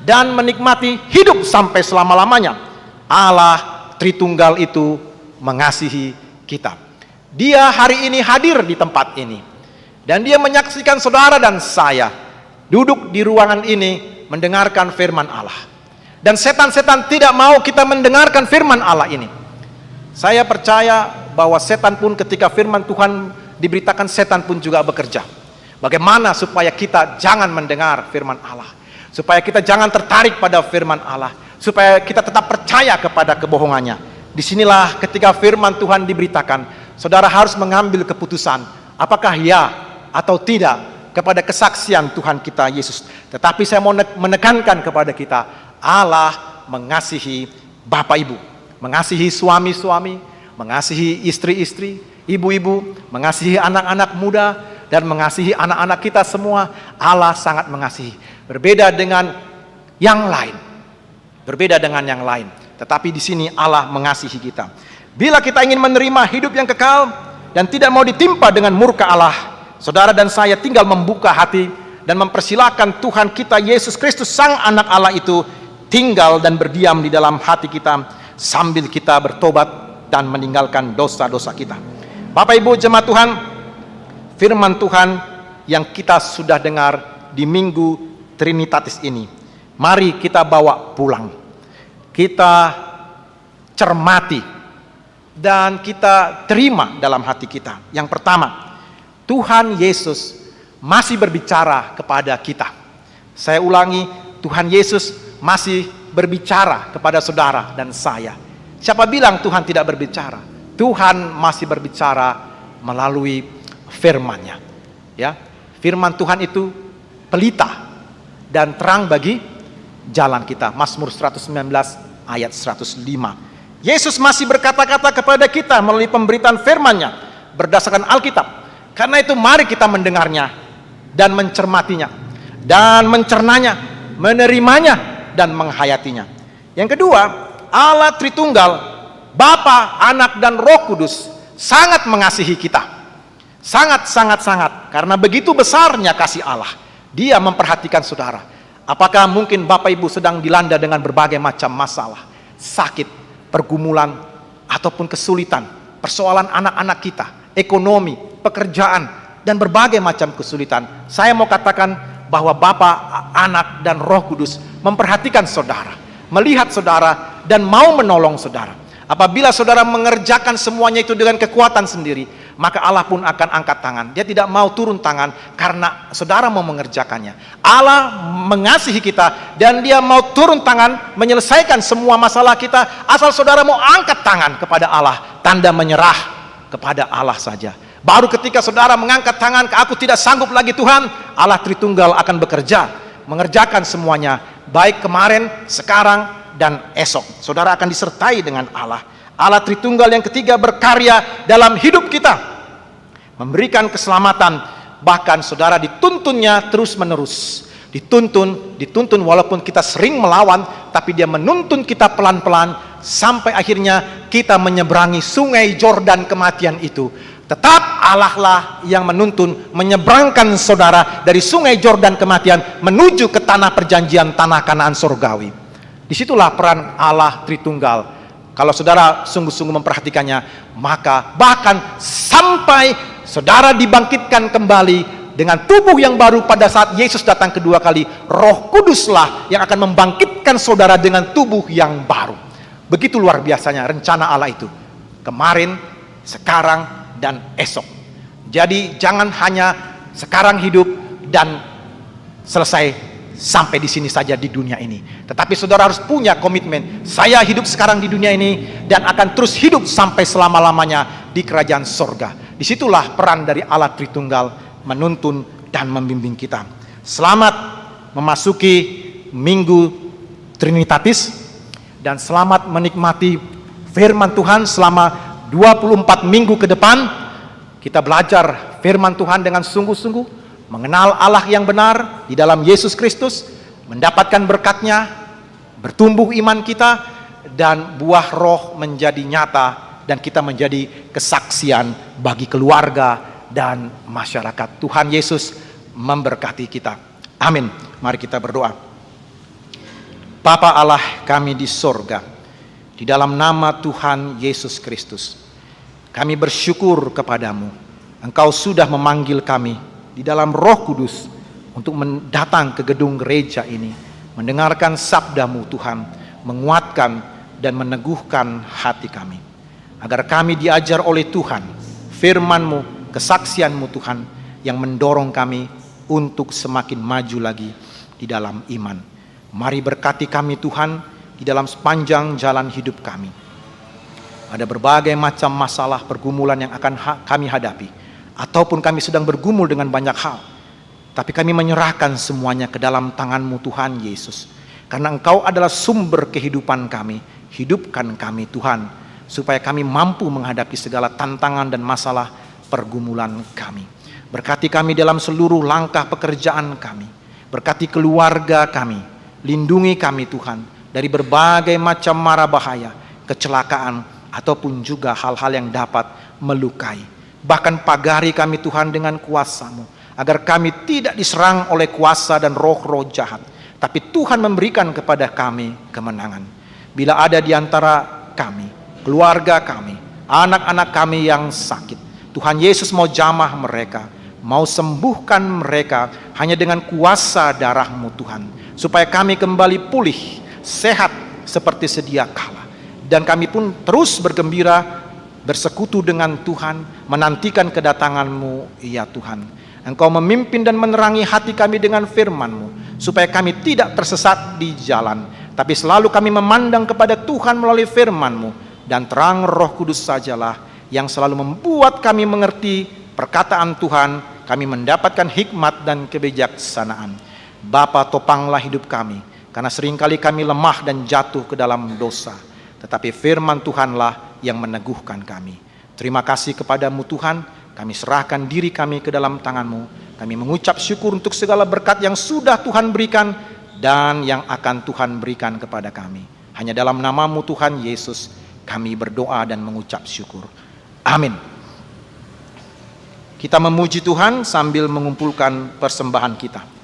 Dan menikmati hidup sampai selama-lamanya. Allah Tritunggal itu mengasihi kita. Dia hari ini hadir di tempat ini. Dan dia menyaksikan saudara dan saya duduk di ruangan ini mendengarkan firman Allah. Dan setan-setan tidak mau kita mendengarkan firman Allah ini. Saya percaya bahwa setan pun ketika firman Tuhan diberitakan, setan pun juga bekerja. Bagaimana supaya kita jangan mendengar firman Allah, supaya kita jangan tertarik pada firman Allah, supaya kita tetap percaya kepada kebohongannya. Disinilah ketika firman Tuhan diberitakan, saudara harus mengambil keputusan, apakah ya atau tidak kepada kesaksian Tuhan kita Yesus. Tetapi saya mau menekankan kepada kita, Allah mengasihi Bapak Ibu, mengasihi suami-suami, mengasihi istri-istri, ibu-ibu, mengasihi anak-anak muda, dan mengasihi anak-anak kita semua. Allah sangat mengasihi. Berbeda dengan yang lain. Berbeda dengan yang lain. Tetapi di sini Allah mengasihi kita. Bila kita ingin menerima hidup yang kekal dan tidak mau ditimpa dengan murka Allah, saudara dan saya tinggal membuka hati dan mempersilahkan Tuhan kita Yesus Kristus, Sang Anak Allah itu tinggal dan berdiam di dalam hati kita sambil kita bertobat dan meninggalkan dosa-dosa kita. Bapak Ibu jemaat Tuhan, firman Tuhan yang kita sudah dengar di Minggu Trinitatis ini, mari kita bawa pulang. Kita cermati dan kita terima dalam hati kita. Yang pertama, Tuhan Yesus masih berbicara kepada kita. Saya ulangi, Tuhan Yesus masih berbicara kepada saudara dan saya. Siapa bilang Tuhan tidak berbicara? Tuhan masih berbicara melalui firman-Nya. Ya, firman Tuhan itu pelita dan terang bagi jalan kita. Mazmur 119 ayat 105. Yesus masih berkata-kata kepada kita melalui pemberitaan firman-Nya berdasarkan Alkitab. Karena itu mari kita mendengarnya dan mencermatinya dan mencernanya, menerimanya dan menghayatinya. Yang kedua, Allah Tritunggal, Bapa, Anak dan Roh Kudus sangat mengasihi kita. Sangat. Karena begitu besarnya kasih Allah, Dia memperhatikan saudara. Apakah mungkin Bapak Ibu sedang dilanda dengan berbagai macam masalah, sakit, pergumulan, ataupun kesulitan, persoalan anak-anak kita, ekonomi, pekerjaan, dan berbagai macam kesulitan. Saya mau katakan bahwa Bapa, Anak, dan Roh Kudus memperhatikan saudara, melihat saudara, dan mau menolong saudara. Apabila saudara mengerjakan semuanya itu dengan kekuatan sendiri, maka Allah pun akan angkat tangan. Dia tidak mau turun tangan karena saudara mau mengerjakannya. Allah mengasihi kita dan Dia mau turun tangan menyelesaikan semua masalah kita, asal saudara mau angkat tangan kepada Allah. Tanda menyerah kepada Allah saja. Baru ketika saudara mengangkat tangan, aku tidak sanggup lagi Tuhan, Allah Tritunggal akan bekerja, mengerjakan semuanya, baik kemarin, sekarang, dan esok. Saudara akan disertai dengan Allah. Allah Tritunggal yang ketiga berkarya dalam hidup kita, memberikan keselamatan, bahkan saudara dituntunnya terus menerus. Dituntun walaupun kita sering melawan, tapi Dia menuntun kita pelan-pelan sampai akhirnya kita menyeberangi sungai Yordan kematian itu. Tetap Allah lah yang menuntun menyeberangkan saudara dari sungai Yordan kematian menuju ke tanah perjanjian, tanah Kanaan surgawi. Disitulah peran Allah Tritunggal. Kalau saudara sungguh-sungguh memperhatikannya, maka bahkan sampai saudara dibangkitkan kembali dengan tubuh yang baru pada saat Yesus datang kedua kali, Roh Kuduslah yang akan membangkitkan saudara dengan tubuh yang baru. Begitu luar biasanya rencana Allah itu. Kemarin, sekarang, dan esok. Jadi jangan hanya sekarang hidup dan selesai sampai di sini saja di dunia ini. Tetapi saudara harus punya komitmen. Saya hidup sekarang di dunia ini dan akan terus hidup sampai selama-lamanya di kerajaan sorga. Disitulah peran dari Allah Tritunggal menuntun dan membimbing kita. Selamat memasuki Minggu Trinitatis dan selamat menikmati firman Tuhan selama 24 minggu ke depan. Kita belajar firman Tuhan dengan sungguh-sungguh, mengenal Allah yang benar di dalam Yesus Kristus, mendapatkan berkatnya, bertumbuh iman kita, dan buah roh menjadi nyata, dan kita menjadi kesaksian bagi keluarga dan masyarakat. Tuhan Yesus memberkati kita. Amin. Mari kita berdoa. Bapa Allah kami di sorga, di dalam nama Tuhan Yesus Kristus, kami bersyukur kepadamu. Engkau sudah memanggil kami di dalam Roh Kudus untuk datang ke gedung gereja ini, mendengarkan sabdamu Tuhan, menguatkan dan meneguhkan hati kami, agar kami diajar oleh Tuhan, firman-Mu, kesaksian-Mu Tuhan, yang mendorong kami untuk semakin maju lagi di dalam iman. Mari berkati kami Tuhan di dalam sepanjang jalan hidup kami. Ada berbagai macam masalah pergumulan yang akan kami hadapi, ataupun kami sedang bergumul dengan banyak hal, tapi kami menyerahkan semuanya ke dalam tangan-Mu Tuhan Yesus, karena Engkau adalah sumber kehidupan kami. Hidupkan kami Tuhan, supaya kami mampu menghadapi segala tantangan dan masalah pergumulan kami. Berkati kami dalam seluruh langkah pekerjaan kami, berkati keluarga kami, lindungi kami Tuhan dari berbagai macam mara bahaya, kecelakaan, ataupun juga hal-hal yang dapat melukai. Bahkan pagari kami Tuhan dengan kuasa-Mu, agar kami tidak diserang oleh kuasa dan roh-roh jahat, tapi Tuhan memberikan kepada kami kemenangan. Bila ada di antara kami, keluarga kami, anak-anak kami yang sakit, Tuhan Yesus mau jamah mereka, mau sembuhkan mereka hanya dengan kuasa darah-Mu Tuhan, supaya kami kembali pulih, sehat seperti sedia kala. Dan kami pun terus bergembira, bersekutu dengan Tuhan, menantikan kedatangan-Mu, ya Tuhan. Engkau memimpin dan menerangi hati kami dengan firman-Mu, supaya kami tidak tersesat di jalan, tapi selalu kami memandang kepada Tuhan melalui firman-Mu, dan terang Roh Kudus sajalah yang selalu membuat kami mengerti perkataan Tuhan, kami mendapatkan hikmat dan kebijaksanaan. Bapa, topanglah hidup kami, karena seringkali kami lemah dan jatuh ke dalam dosa. Tetapi firman Tuhanlah yang meneguhkan kami. Terima kasih kepadamu Tuhan, kami serahkan diri kami ke dalam tangan-Mu. Kami mengucap syukur untuk segala berkat yang sudah Tuhan berikan dan yang akan Tuhan berikan kepada kami. Hanya dalam nama-Mu Tuhan Yesus kami berdoa dan mengucap syukur. Amin. Kita memuji Tuhan sambil mengumpulkan persembahan kita.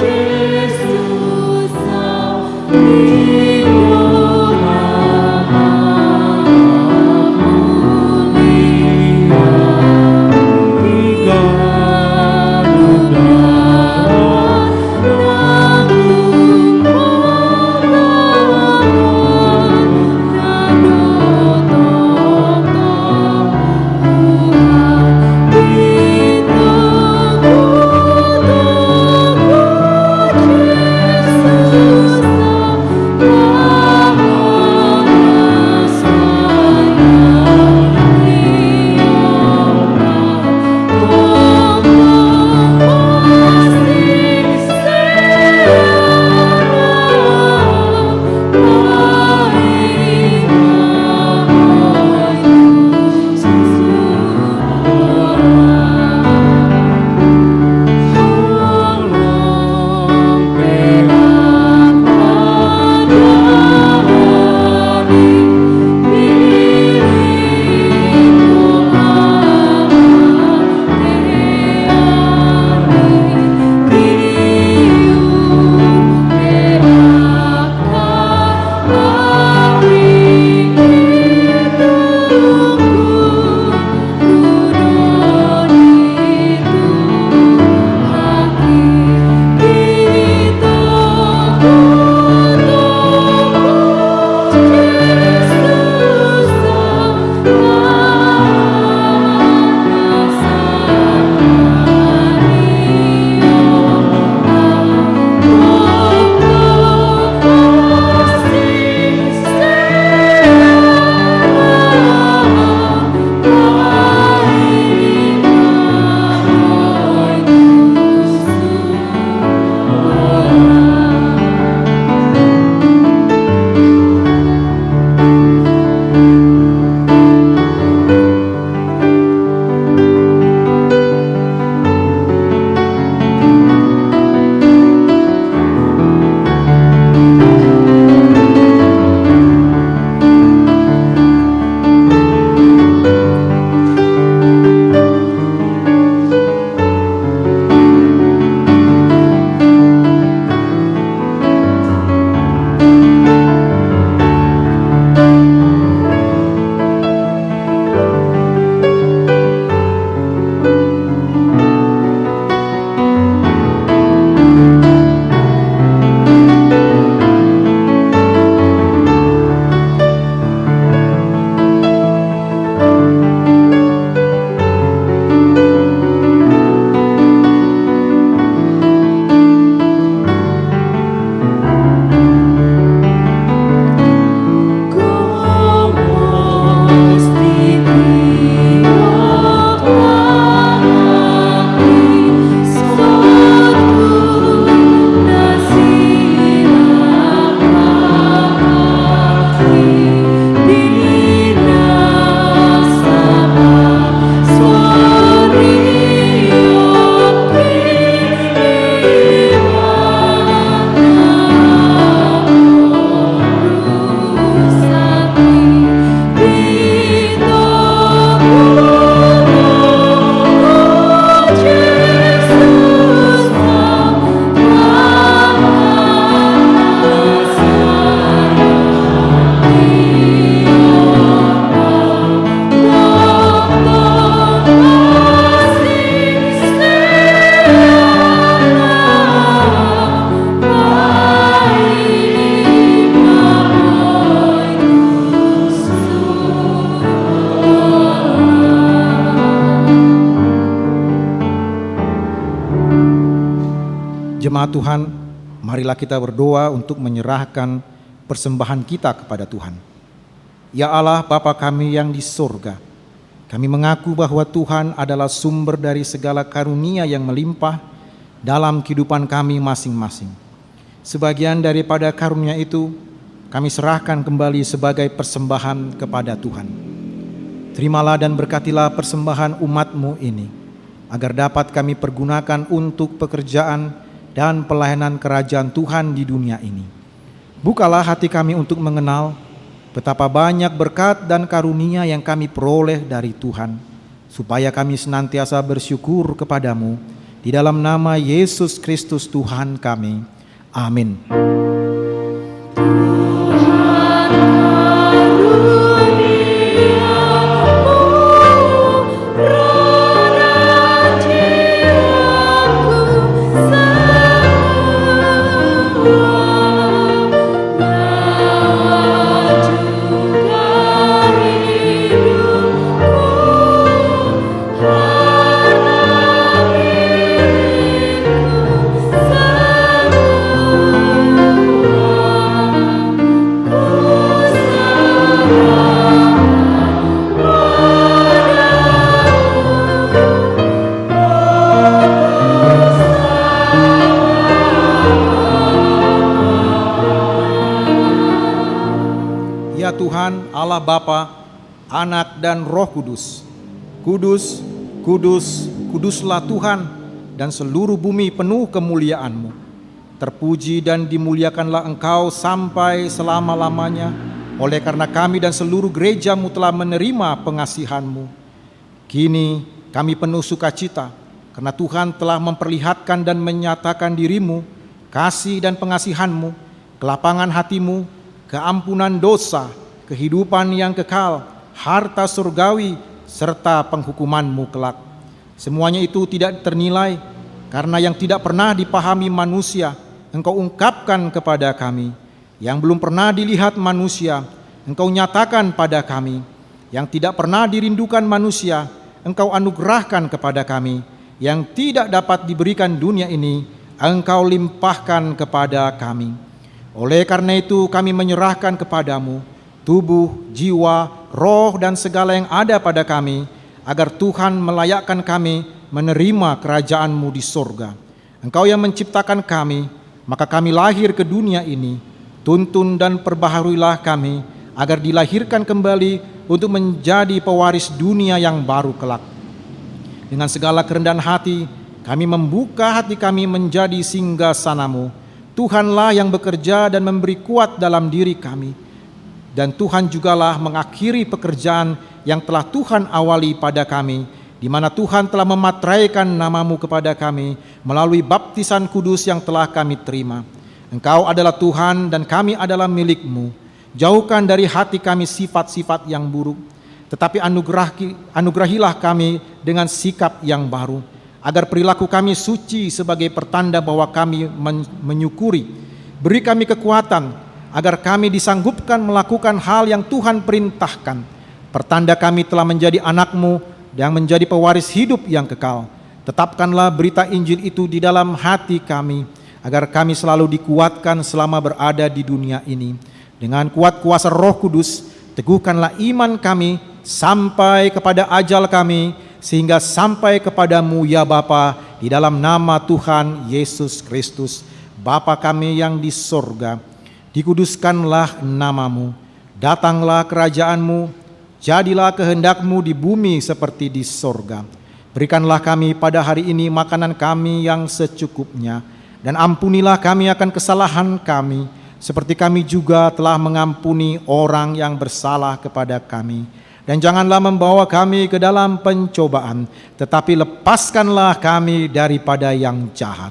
Yesus, jemaat Tuhan, marilah kita berdoa untuk menyerahkan persembahan kita kepada Tuhan. Ya Allah, Bapa kami yang di surga, kami mengaku bahwa Tuhan adalah sumber dari segala karunia yang melimpah dalam kehidupan kami masing-masing. Sebagian daripada karunia itu kami serahkan kembali sebagai persembahan kepada Tuhan. Terimalah dan berkatilah persembahan umat-Mu ini, agar dapat kami pergunakan untuk pekerjaan dan pelayanan kerajaan Tuhan di dunia ini. Bukalah hati kami untuk mengenal betapa banyak berkat dan karunia yang kami peroleh dari Tuhan, supaya kami senantiasa bersyukur kepadamu, di dalam nama Yesus Kristus Tuhan kami. Amin. Tuhan Allah Bapa, Anak dan Roh Kudus. Kudus, kudus, kuduslah Tuhan, dan seluruh bumi penuh kemuliaan-Mu. Terpuji dan dimuliakanlah Engkau sampai selama-lamanya, oleh karena kami dan seluruh gereja-Mu telah menerima pengasihan-Mu. Kini kami penuh sukacita, karena Tuhan telah memperlihatkan dan menyatakan diri-Mu, kasih dan pengasihan-Mu, kelapangan hati-Mu, keampunan dosa, kehidupan yang kekal, harta surgawi, serta penghukuman-Mu kelak. Semuanya itu tidak ternilai, karena yang tidak pernah dipahami manusia, Engkau ungkapkan kepada kami. Yang belum pernah dilihat manusia, Engkau nyatakan pada kami. Yang tidak pernah dirindukan manusia, Engkau anugerahkan kepada kami. Yang tidak dapat diberikan dunia ini, Engkau limpahkan kepada kami. Oleh karena itu kami menyerahkan kepadamu tubuh, jiwa, roh, dan segala yang ada pada kami, agar Tuhan melayakkan kami menerima kerajaan-Mu di sorga. Engkau yang menciptakan kami, maka kami lahir ke dunia ini. Tuntun dan perbaharuilah kami, agar dilahirkan kembali untuk menjadi pewaris dunia yang baru kelak. Dengan segala kerendahan hati, kami membuka hati kami menjadi singgasana-Mu. Tuhanlah yang bekerja dan memberi kuat dalam diri kami. Dan Tuhan jugalah mengakhiri pekerjaan yang telah Tuhan awali pada kami, di mana Tuhan telah memateraikan nama-Mu kepada kami melalui baptisan kudus yang telah kami terima. Engkau adalah Tuhan dan kami adalah milik-Mu. Jauhkan dari hati kami sifat-sifat yang buruk, tetapi anugerahilah kami dengan sikap yang baru, agar perilaku kami suci sebagai pertanda bahwa kami menyukuri. Beri kami kekuatan, agar kami disanggupkan melakukan hal yang Tuhan perintahkan. Pertanda kami telah menjadi anak-Mu yang menjadi pewaris hidup yang kekal. Tetapkanlah berita Injil itu di dalam hati kami, agar kami selalu dikuatkan selama berada di dunia ini. Dengan kuat kuasa Roh Kudus, teguhkanlah iman kami sampai kepada ajal kami, sehingga sampai kepadamu ya Bapa, di dalam nama Tuhan Yesus Kristus. Bapa kami yang di sorga, dikuduskanlah nama-Mu, datanglah kerajaan-Mu, jadilah kehendak-Mu di bumi seperti di sorga. Berikanlah kami pada hari ini makanan kami yang secukupnya, dan ampunilah kami akan kesalahan kami, seperti kami juga telah mengampuni orang yang bersalah kepada kami. Dan janganlah membawa kami ke dalam pencobaan, tetapi lepaskanlah kami daripada yang jahat.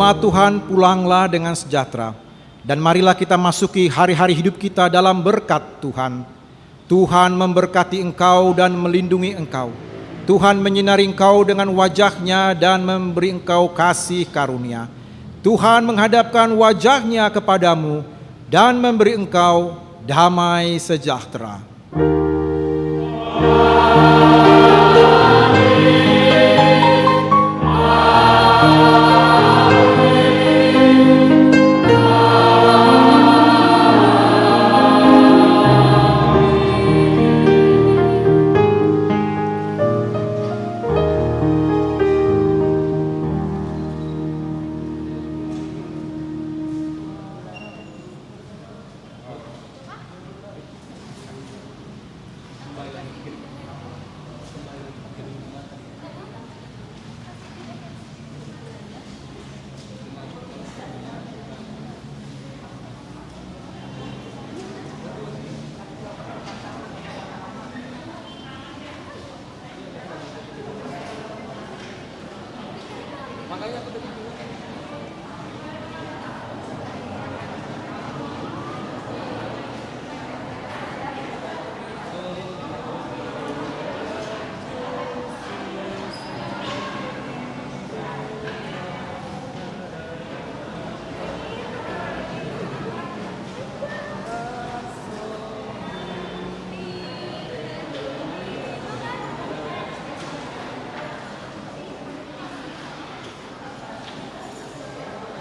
Jemaat Tuhan, pulanglah dengan sejahtera, dan marilah kita masuki hari-hari hidup kita dalam berkat Tuhan. Tuhan memberkati engkau dan melindungi engkau. Tuhan menyinari engkau dengan wajah-Nya dan memberi engkau kasih karunia. Tuhan menghadapkan wajah-Nya kepadamu dan memberi engkau damai sejahtera. Makanya